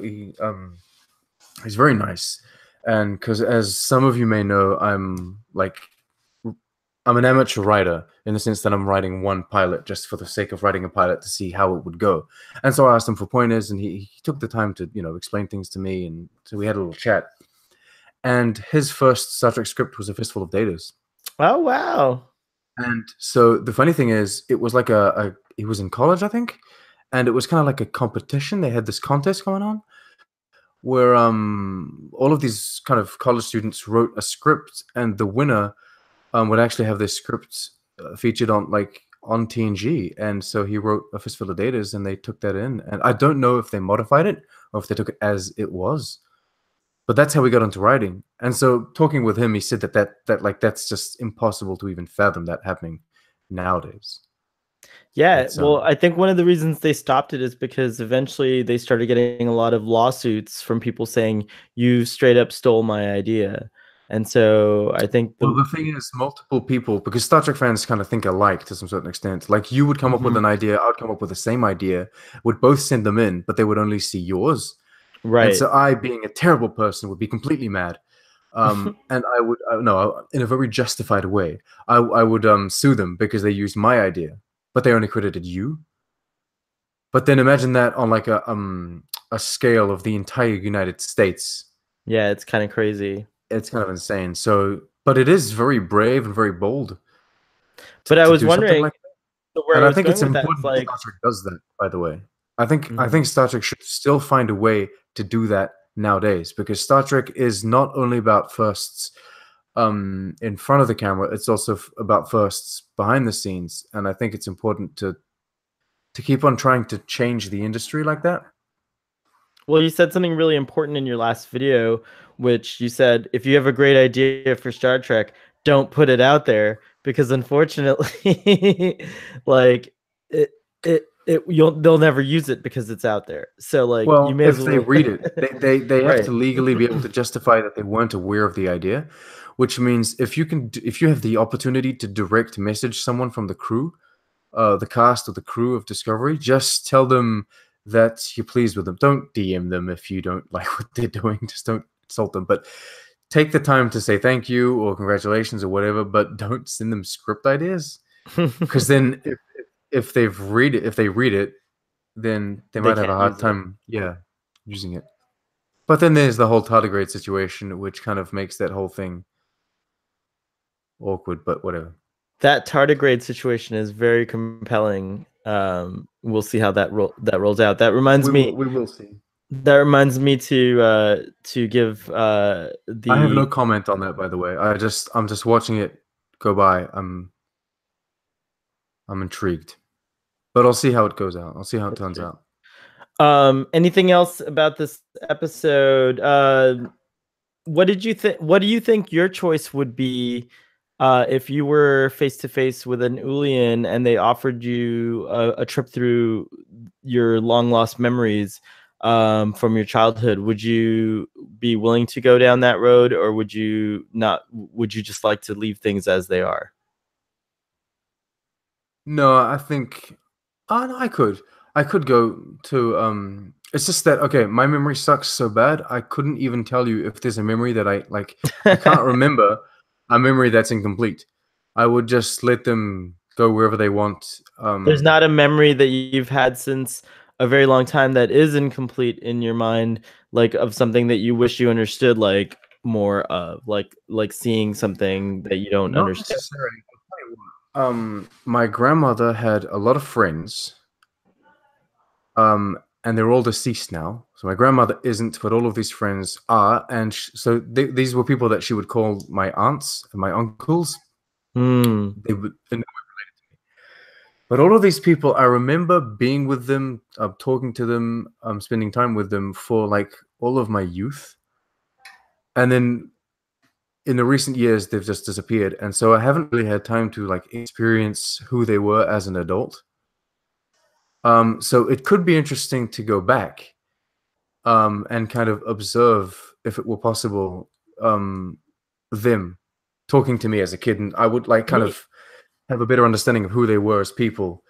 He's very nice, and because as some of you may know, I'm an amateur writer in the sense that I'm writing one pilot just for the sake of writing a pilot to see how it would go. And so I asked him for pointers, and he took the time to, explain things to me. And so we had a little chat. And his first Star Trek script was A Fistful of Datas. Oh, wow. And so the funny thing is, it was like he was in college, I think. And it was kind of like a competition. They had this contest going on where all of these kind of college students wrote a script, and the winner would actually have this script featured on TNG. And so he wrote A Fistful of Datas, and they took that in. And I don't know if they modified it or if they took it as it was, but that's how we got into writing. And so talking with him, he said that's just impossible to even fathom that happening nowadays. Yeah, well, I think one of the reasons they stopped it is because eventually they started getting a lot of lawsuits from people saying, you straight up stole my idea. And so I think the thing is, multiple people, because Star Trek fans kind of think alike to some certain extent. Like, you would come up with an idea, I would come up with the same idea, would both send them in, but they would only see yours. Right. And so I, being a terrible person, would be completely mad. And I would no, in a very justified way. I would sue them because they used my idea, but they only credited you. But then imagine that on like a scale of the entire United States. Yeah, it's kind of crazy. It's kind of insane. So, but it is very brave and very bold But I to was do something wondering, like that. so where And I I was think going it's with that is important that like, Star Trek does that, by the way. I think Mhm. Star Trek should still find a way to do that nowadays, because Star Trek is not only about firsts in front of the camera, it's also about firsts behind the scenes. And I think it's important to keep on trying to change the industry like that. Well, you said something really important in your last video, which you said if you have a great idea for Star Trek, don't put it out there because unfortunately, like they'll never use it because it's out there. So like you Well, may as if they well. read it, they have Right. to legally be able to justify that they weren't aware of the idea, which means if you have the opportunity to direct message someone from the crew, the cast or the crew of Discovery, just tell them that you're pleased with them. Don't DM them if you don't like what they're doing. Just don't insult them. But take the time to say thank you or congratulations or whatever. But don't send them script ideas, because then if they read it, then they They might have a can't hard use it. time, yeah, using it. But then there's the whole tardigrade situation, which kind of makes that whole thing awkward. But whatever. That tardigrade situation is very compelling. We'll see how that rolls out. That reminds me. We will see. That reminds me to give I have no the comment on that, by the way. I'm just watching it go by. I'm intrigued, but I'll see how it goes out. I'll see how it turns out. anything else about this episode. What did you think? What do you think your choice would be if you were face to face with an Ulian and they offered you a trip through your long lost memories from your childhood? Would you be willing to go down that road, or would you not? Would you just like to leave things as they are? No, I think. Oh no, I could go to. It's just that okay. My memory sucks so bad. I couldn't even tell you if there's a memory that I like. I can't remember a memory that's incomplete. I would just let them go wherever they want. There's not a memory that you've had since a very long time that is incomplete in your mind, like of something that you wish you understood, like more of, like seeing something that you don't Not understand. necessarily. I'll tell you what. My grandmother had a lot of friends. And they're all deceased now. So my grandmother isn't, but all of these friends are. And so these were people that she would call my aunts and my uncles. Hmm. They would, and, but all of these people, I remember being with them, talking to them, spending time with them for like all of my youth. And then in the recent years, they've just disappeared. And so I haven't really had time to like experience who they were as an adult. So it could be interesting to go back and kind of observe, if it were possible, them talking to me as a kid, and I would like kind of have a better understanding of who they were as people.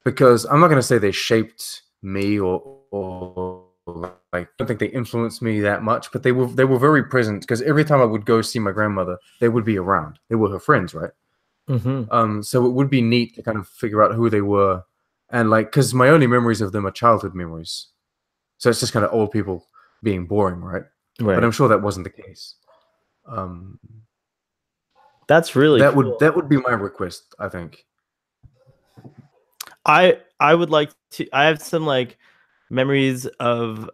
Because I'm not going to say they shaped me or like I don't think they influenced me that much, but they were very present. Because every time I would go see my grandmother, they would be around. They were her friends, right? Mm-hmm. So it would be neat to kind of figure out who they were, and like because my only memories of them are childhood memories. So it's just kind of old people being boring, right? But Right. I'm sure that wasn't the case. Um, That's really cool. that would be my request, I think. I would like to. I have some like memories of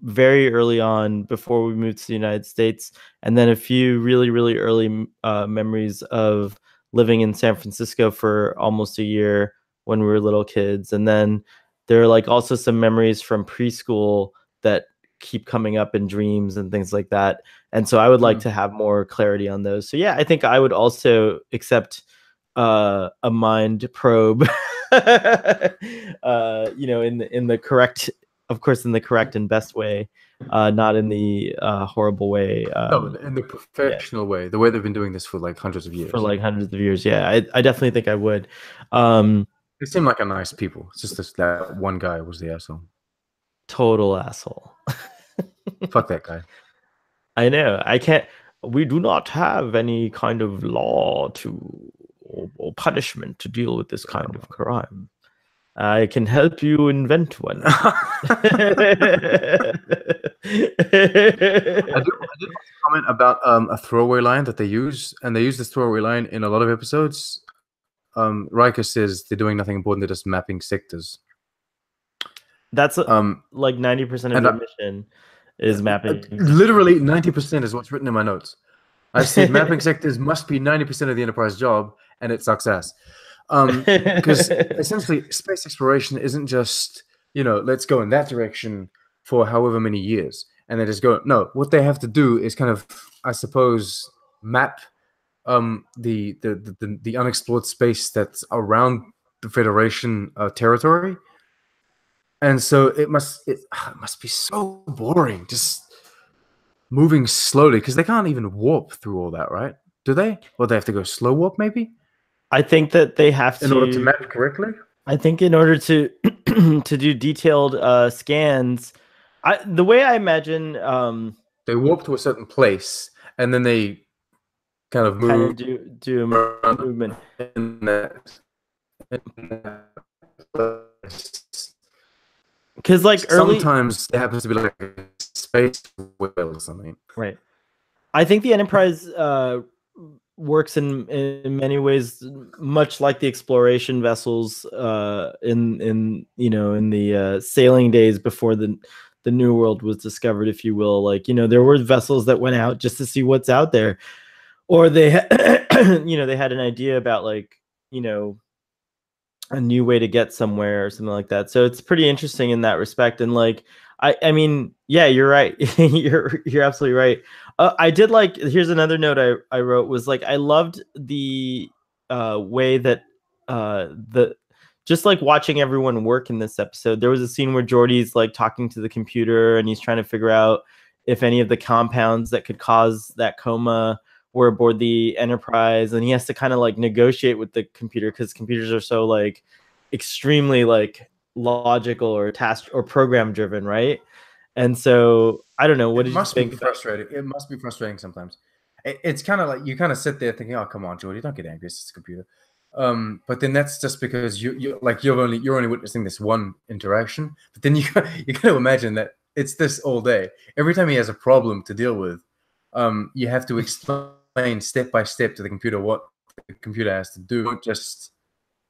very early on before we moved to the United States, and then a few really early memories of living in San Francisco for almost a year when we were little kids, and then there are like also some memories from preschool that keep coming up in dreams and things like that. And so I would like to have more clarity on those. So yeah, I think I would also accept a mind probe in the correct, of course, in the correct and best way, not in the horrible way. No, in the professional way, the way they've been doing this for like hundreds of For years. like hundreds of years. Yeah, I definitely think I would. They seem like a nice people. It's just that one guy was the asshole. Total asshole. Fuck that guy. I know. I can't. We do not have any kind of law to or punishment to deal with this kind of crime. I can help you invent one. I did want to comment about a throwaway line that they use, and they use this throwaway line in a lot of episodes. Riker says they're doing nothing important; they're just mapping sectors. That's like 90% of your mission is mapping. Literally 90% is what's written in my notes. I said mapping sectors must be 90% of the Enterprise job, and it sucks ass. Because essentially, space exploration isn't just, let's go in that direction for however many years, and they just go. No, what they have to do is kind of, I suppose, map the unexplored space that's around the Federation territory. And so it must be so boring, just moving slowly, because they can't even warp through all that, right? Do they? Or they have to go slow warp, maybe? I think that they have to, in order to map correctly. I think in order to to do detailed scans, the way I imagine they warp to a certain place, and then they kind of move, do a movement. In that Because like sometimes there happens to be like a space whale or something. Right. I think the Enterprise works in many ways much like the exploration vessels in the sailing days before the New World was discovered, if you will. Like, there were vessels that went out just to see what's out there, or they they had an idea about like a new way to get somewhere or something like that. So it's pretty interesting in that respect. And like, I mean, yeah, you're right. you're absolutely right. I did like, here's another note I wrote was like, I loved the way that just like watching everyone work in this episode. There was a scene where Geordi's like talking to the computer and he's trying to figure out if any of the compounds that could cause that coma were aboard the Enterprise, and he has to kind of like negotiate with the computer because computers are so like extremely like logical or task or program driven, right? And so I don't know. What did you think? Frustrating. It must be frustrating sometimes. It's kind of like you kind of sit there thinking, "Oh, come on, Geordi, don't get angry. It's just a computer." But then that's just because you're only witnessing this one interaction. But then you got to imagine that it's this all day. Every time he has a problem to deal with, you have to explain step by step to the computer what the computer has to do. It won't just,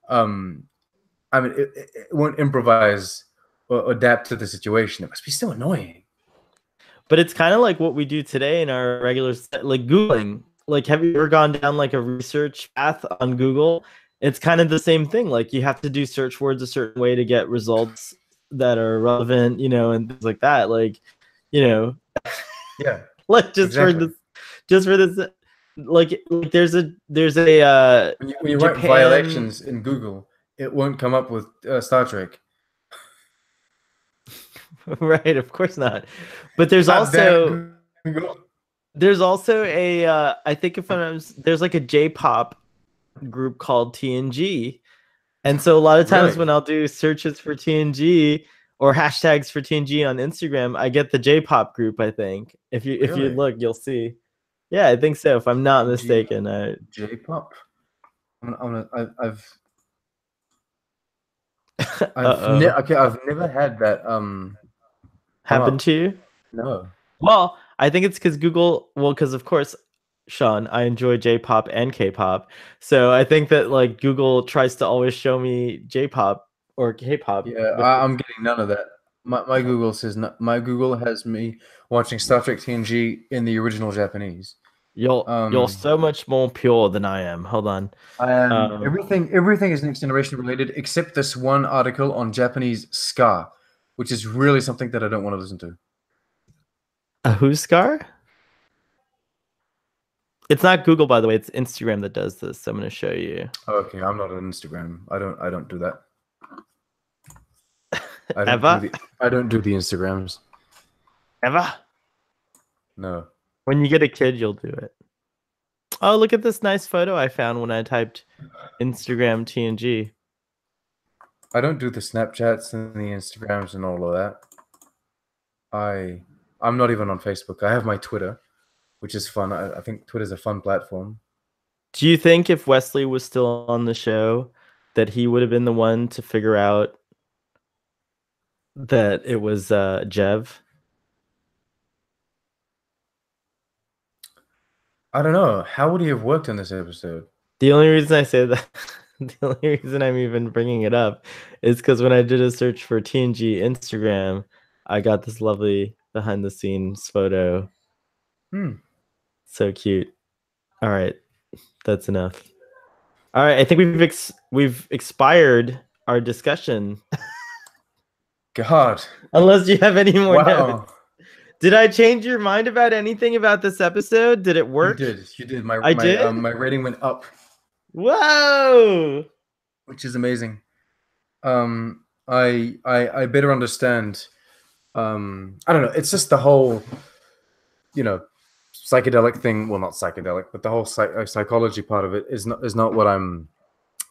it won't improvise or adapt to the situation. It must be so annoying. But it's kind of like what we do today in our regular, like Googling. Like, have you ever gone down like a research path on Google? It's kind of the same thing. Like, you have to do search words a certain way to get results that are relevant, and things like that. Like, yeah, like just for this, like there's a when you write violations in Google, it won't come up with Star Trek. Right, of course not. But there's also a I think there's like a J-pop group called TNG, and so a lot of times when I'll do searches for TNG or hashtags for TNG on Instagram, I get the J-pop group. I think if you look, you'll see. Yeah, I think so. If I'm not mistaken, J-pop. I've never had that happen to you. No. Well, I think it's because Google. Well, because of course, Sean, I enjoy J-pop and K-pop, so I think that like Google tries to always show me J-pop or K-pop. Yeah, I'm getting none of that. My Google says my Google has me watching Star Trek TNG in the original Japanese. You're so much more pure than I am. Hold on. Everything is Next Generation related except this one article on Japanese ska, which is really something that I don't want to listen to. A who's scar? It's not Google, by the way. It's Instagram that does this. So I'm going to show you. Okay, I'm not on Instagram. I don't do that. I don't do the Instagrams. Ever? No. When you get a kid, you'll do it. Oh, look at this nice photo I found when I typed Instagram TNG. I don't do the Snapchats and the Instagrams and all of that. I'm not even on Facebook. I have my Twitter. which is fun. I think Twitter's a fun platform. Do you think if Wesley was still on the show, that he would have been the one to figure out that it was Jev? I don't know. How would he have worked in this episode? The only reason I say that, the only reason I'm even bringing it up is because when I did a search for TNG Instagram, I got this lovely behind the scenes photo. So cute. All right, that's enough. All right, I think we've expired our discussion. God. Unless you have any more Wow. notes. Did I change your mind about anything about this episode? Did it work? You did. You did. My rating went up. Whoa! Which is amazing. I better understand. I don't know. It's just the whole, psychedelic thing. Well, not psychedelic, but the whole psychology part of it is not what I'm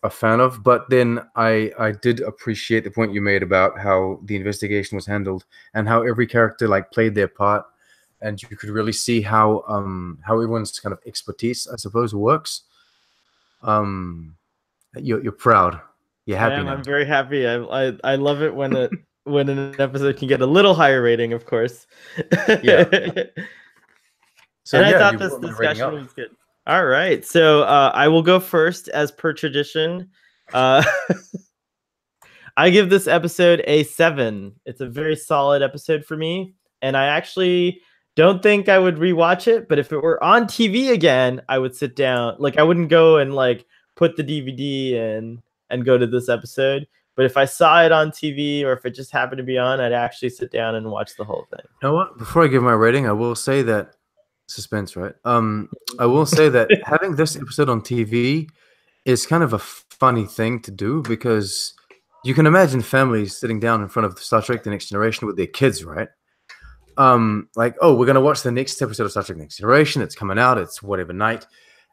a fan of. But then I did appreciate the point you made about how the investigation was handled and how every character played their part, and you could really see how everyone's kind of expertise, I suppose, works. You're proud. You're happy. I'm very happy. I love it when when an episode can get a little higher rating, of course. Yeah. So I thought this discussion was good. All right, so I will go first as per tradition. I give this episode a 7. It's a very solid episode for me, and I actually don't think I would rewatch it. But if it were on TV again, I would sit down. I wouldn't go and put the DVD in and go to this episode. But if I saw it on TV or if it just happened to be on, I'd actually sit down and watch the whole thing. You know what? Before I give my rating, I will say that suspense, right? I will say that having this episode on TV is kind of a funny thing to do, because you can imagine families sitting down in front of Star Trek: The Next Generation with their kids, right? We're gonna watch the next episode of Star Trek: Next Generation. It's coming out. It's whatever night.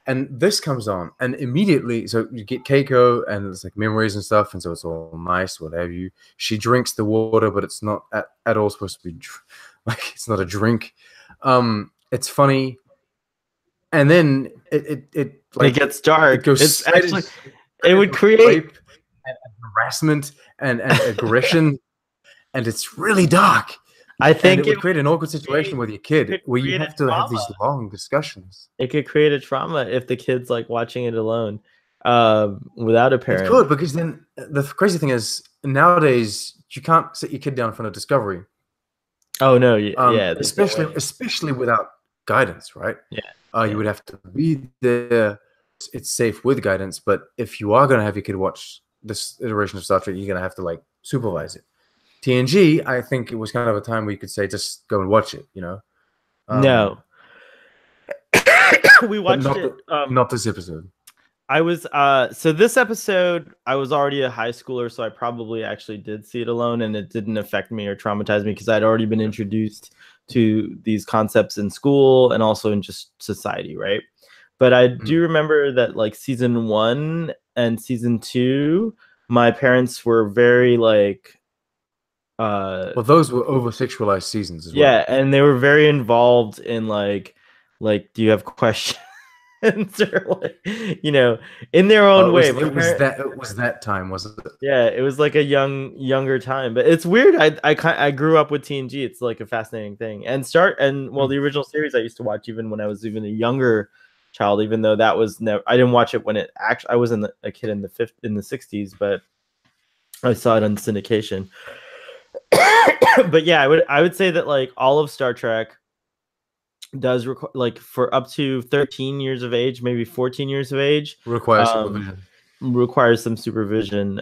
And this comes on, and immediately, so you get Keiko, and it's memories and stuff, and so it's all nice, whatever. She drinks the water, but it's not at all supposed to be it's not a drink. It's funny, and then it gets dark. It goes. It's actually it would create and harassment and aggression, and it's really dark. I think it would create an awkward situation with your kid where you have to have these long discussions. It could create a trauma if the kid's watching it alone without a parent. It could, because then the crazy thing is nowadays you can't sit your kid down in front of Discovery. Oh no, yeah, especially without guidance, right? Yeah, you would have to be there. It's safe with guidance, but if you are going to have your kid watch this iteration of Star Trek, you're going to have to supervise it. TNG, I think it was kind of a time where you could say, just go and watch it, No. We watched it. Not this episode. I was, so this episode, I was already a high schooler, so I probably actually did see it alone, and it didn't affect me or traumatize me because I'd already been introduced to these concepts in school and also in just society, right? But I do remember that season 1 and season 2, my parents were very well, those were over-sexualized seasons as well. Yeah, and they were very involved in do you have questions or in their own way. It was that time, wasn't it? Yeah, it was a younger time. But it's weird. I grew up with TNG. It's a fascinating thing. And the original series I used to watch even when I was even a younger child, even though that was I didn't watch it when it actually I wasn't a kid in the 60s, but I saw it on syndication. But yeah, I would say that all of Star Trek does for up to 13 years of age, maybe 14 years of age, requires supervision. Requires some supervision,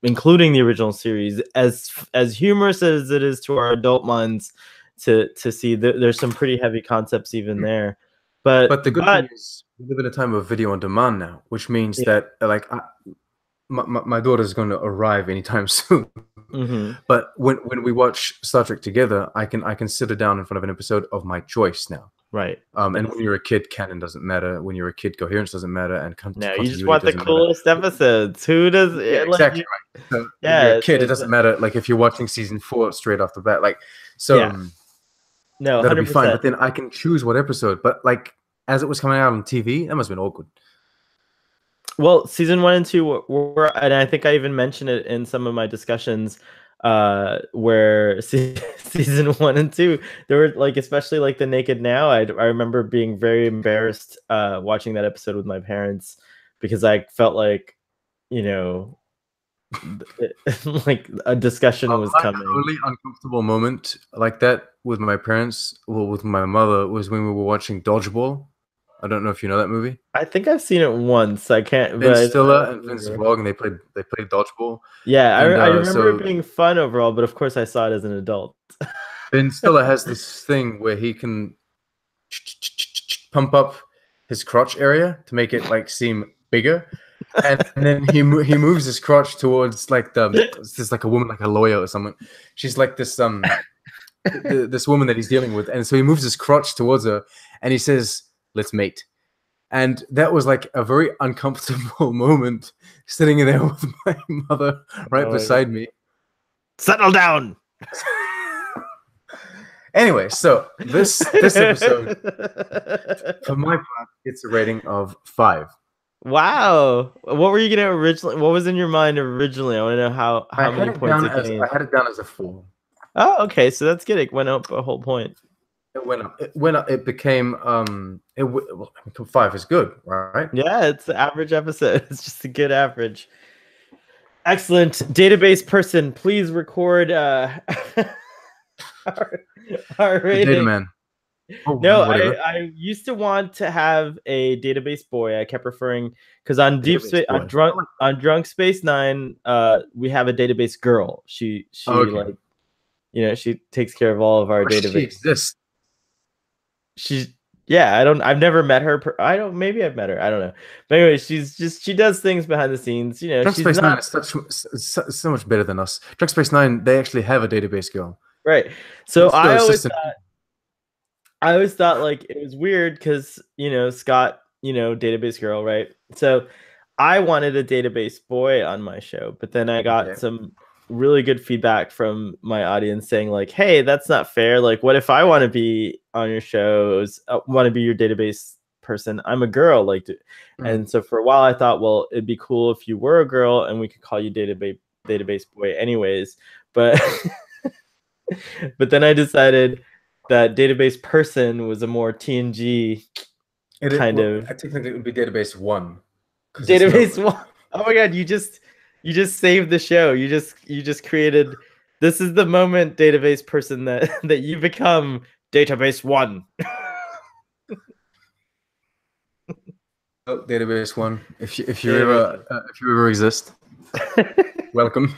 including the original series. As humorous as it is to our adult minds to see that there's some pretty heavy concepts even there. But the good thing is we live in a time of video on demand now, which means that my daughter's going to arrive anytime soon. But when we watch Star Trek together, I can sit her down in front of an episode of my choice now. Right. And when you're a kid, canon doesn't matter. When you're a kid, coherence doesn't matter. And no, you just want the coolest episodes. Who does? Yeah, exactly. Right. So when you're a kid, it doesn't matter. If you're watching season 4 straight off the bat, No, that'll be fine. 100%. But then I can choose what episode. But like as it was coming out on TV, that must have been awkward. Well, season 1 and 2 were, and I think I even mentioned it in some of my discussions, where season 1 and 2, there were like, especially like the Naked Now. I remember being very embarrassed watching that episode with my parents because I felt like, you know, like a discussion was coming. My only uncomfortable moment like that with my parents, well, with my mother, was when we were watching Dodgeball. I don't know if you know that movie. I think I've seen it once. I can't. Ben But Stiller and Vince Vaughn, they played dodgeball. Yeah, And, I remember so it being fun overall, but of course I saw it as an adult. Ben Stiller has this thing where he can pump up his crotch area to make it like seem bigger, and then he moves his crotch towards like there's like a woman, like a lawyer or someone. She's like this this woman that he's dealing with, and so he moves his crotch towards her, and he says, "Let's mate." And that was like a very uncomfortable moment, sitting there with my mother right beside me. Settle down. Anyway, so this episode, for my part, it's a rating of 5. Wow. What were you gonna originally? What was in your mind originally? I want to know how many points it came. I had it down as a 4. Oh, okay. So that's good. It went up a whole point. It went up. It went up. It became 5 is good, right? Yeah, it's the average episode. It's just a good average. Excellent. Database person, please record our rating. Data man. Oh, no, I used to want to have a database boy. I kept referring because on Deep Space, on Drunk Space Nine, we have a database girl. She like, you know, she takes care of all of our database. She exists. I've never met her. Maybe I've met her. I don't know. But anyway, she does things behind the sscenes. You know, Drunk Space Nine is so much better than us. Drunk Space Nine, they actually have a database girl. Right. So I always thought like it was weird because, you know, Scott, you know, database girl, right? So I wanted a database boy on my show, but then I got some really good feedback from my audience saying like, hey, that's not fair. Like, what if I want to be on your shows, want to be your database person? I'm a girl. Like, and so for a while I thought, well, it'd be cool if you were a girl and we could call you database boy anyways. But but then I decided that database person was a more TNG kind of. I think it would be database 1. Database 1. Oh my god, you just saved the show. You just created. This is the moment, database person, that you become database 1. Oh, database 1. If you ever exist, welcome.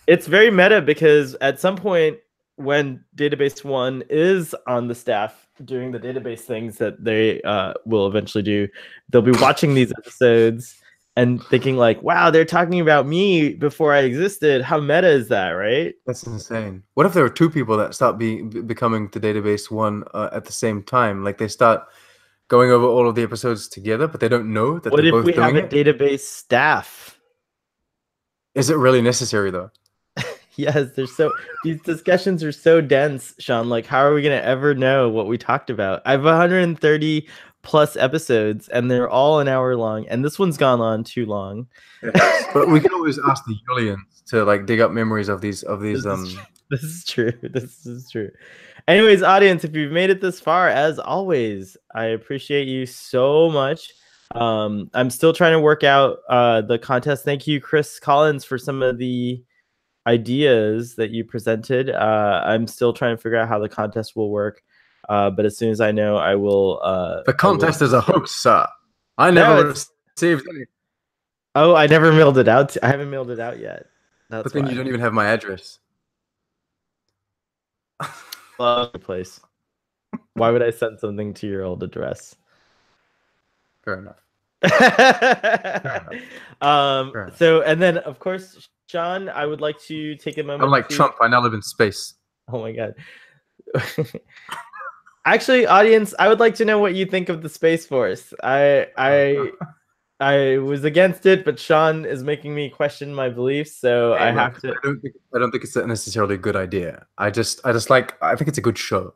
It's very meta because at some point when database 1 is on the staff doing the database things that they will eventually do, they'll be watching these episodes and thinking like, wow, they're talking about me before I existed. How meta is that, right? That's insane. What if there are 2 people that start becoming the database 1 at the same time? Like they start going over all of the episodes together, but they don't know that they're both doing it? What if we have a database staff? Is it really necessary though? Yes, these discussions are so dense, Sean. Like, how are we gonna ever know what we talked about? I have 130 plus episodes, and they're all an hour long, and this one's gone on too long. But we can always ask the Julians to like dig up memories of these. This is true. This is true. Anyways, audience, if you've made it this far, as always, I appreciate you so much. I'm still trying to work out the contest. Thank you, Chris Collins, for some of the ideas that you presented. I'm still trying to figure out how the contest will work, but as soon as I know, I will. The contest is a hoax, sir. I never received any. Oh, I never mailed it out. I haven't mailed it out yet. But then you don't even have my address. Place. Why would I send something to your old address? Fair enough. Fair enough. So, and then of course, Sean, I would like to take a moment. I'm like Trump. I now live in space. Oh my god. Actually, audience, I would like to know what you think of the Space Force. I was against it, but Sean is making me question my beliefs, so I have to. I don't think it's necessarily a good idea. I think it's a good show.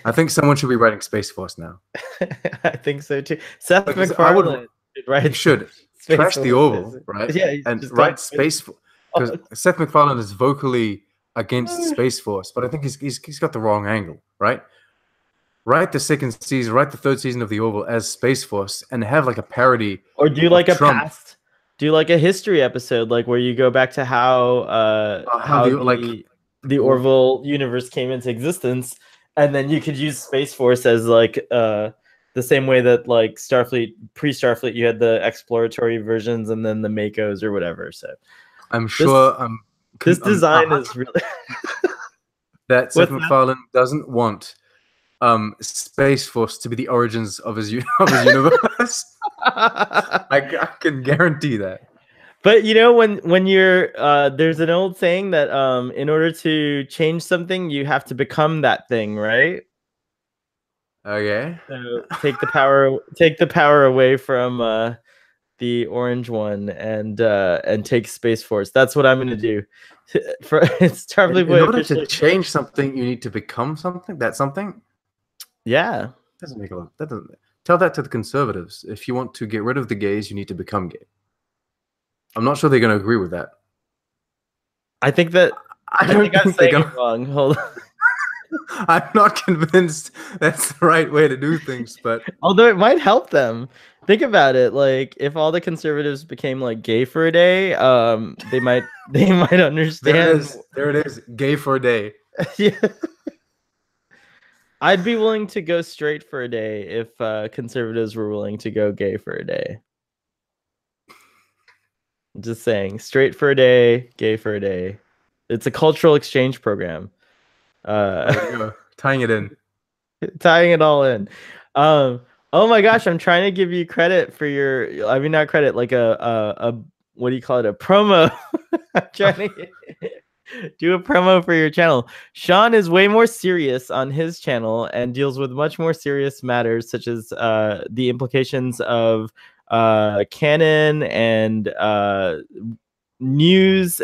I think someone should be writing Space Force now. I think so too. Seth Because MacFarlane he should trash the Orville, right? Yeah, he's and just write Space Force. Because Seth MacFarlane is vocally against Space Force, but I think he's got the wrong angle, right? Write the second season, write the third season of the Orville as Space Force, and have like a parody, or do like a Trump. past, do like a history episode, like where you go back to how the Orville universe came into existence, and then you could use Space Force as like the same way that like Starfleet, pre-Starfleet, you had the exploratory versions and then the Makos or whatever. So I'm sure this design is really that Seth MacFarlane doesn't want Space Force to be the origins of his universe. I can guarantee that. But you know, when you're there's an old saying that in order to change something, you have to become that thing, right? Okay. So take the power away from the orange one and take Space Force. That's what I'm gonna do. For Starfleet Boy. In order to change something, you need to become something. That's something. Yeah. Doesn't make a lot. That doesn't. Tell that to the conservatives. If you want to get rid of the gays, you need to become gay. I'm not sure they're going to agree with that. I think that I think I'm saying it wrong. Hold on. I'm not convinced that's the right way to do things, but although it might help them. Think about it. Like if all the conservatives became like gay for a day, they might understand. There it is. Gay for a day. Yeah. I'd be willing to go straight for a day if conservatives were willing to go gay for a day. Just saying, straight for a day, gay for a day. It's a cultural exchange program. Tying it in. Tying it all in. Oh my gosh, I'm trying to give you credit for your, I mean, not credit, like a what do you call it? A promo. I'm trying to do a promo for your channel. Sean is way more serious on his channel and deals with much more serious matters, such as the implications of canon and news,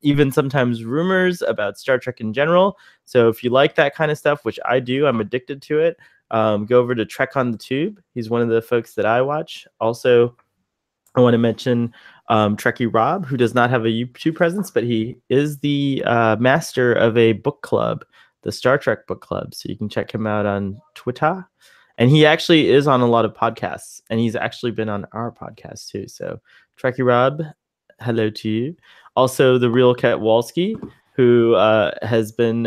even sometimes rumors about Star Trek in general. So if you like that kind of stuff, which I do, I'm addicted to it, go over to Trek on the Tube. He's one of the folks that I watch. Also, I want to mention Trekkie Rob, who does not have a YouTube presence, but he is the master of a book club, the Star Trek book club. So you can check him out on Twitter. And he actually is on a lot of podcasts, and he's actually been on our podcast too. So Trekkie Rob, hello to you. Also, the real Ket Walski, who has been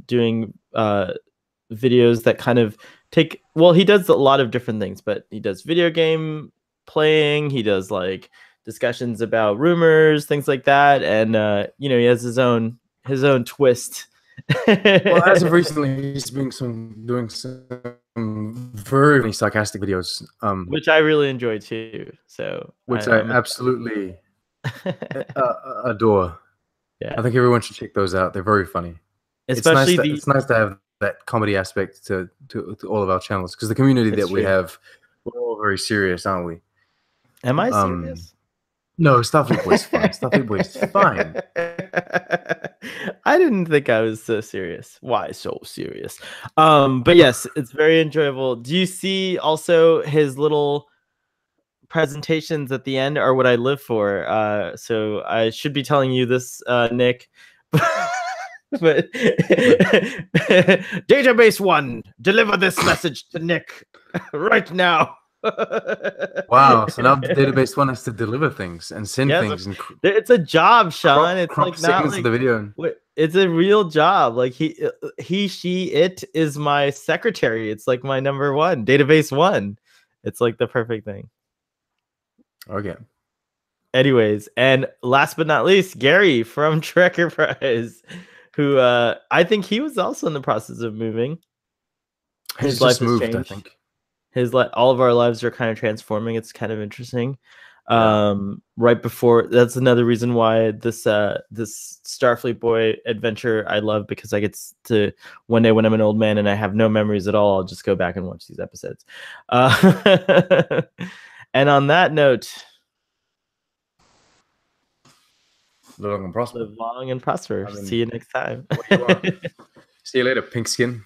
doing videos that kind of take, well, he does a lot of different things, but he does video game playing. He does like discussions about rumors, things like that. And, you know, he has his own twist. Well, as of recently, he's been doing some very sarcastic videos, which I really enjoy too. So, which I absolutely adore. Yeah, I think everyone should check those out. They're very funny. Especially it's nice to have that comedy aspect to all of our channels, because the community that we have, we're all very serious, aren't we? Am I serious? No, Starfleet Boy's fine. Starfleet Boy's fine. I didn't think I was so serious. Why so serious? But yes, it's very enjoyable. Do you see also his little presentations at the end are what I live for? So I should be telling you this, Nick. But Database 1, deliver this message to Nick right now. Wow, so now Database 1 has to deliver things and send things. And it's a job, Sean. It's like not like the video. It's a real job. Like he, she, it is my secretary. It's like my number one. Database 1. It's like the perfect thing. Okay. Anyways, and last but not least, Gary from Trekker Prize, who I think he was also in the process of moving. His life has moved, I think. All of our lives are kind of transforming. It's kind of interesting. Right before, that's another reason why this Starfleet Boy adventure I love, because I get to, one day when I'm an old man and I have no memories at all, I'll just go back and watch these episodes. And on that note, live long and prosper. Live long and prosper. I mean, see you next time. See you later, pink skin.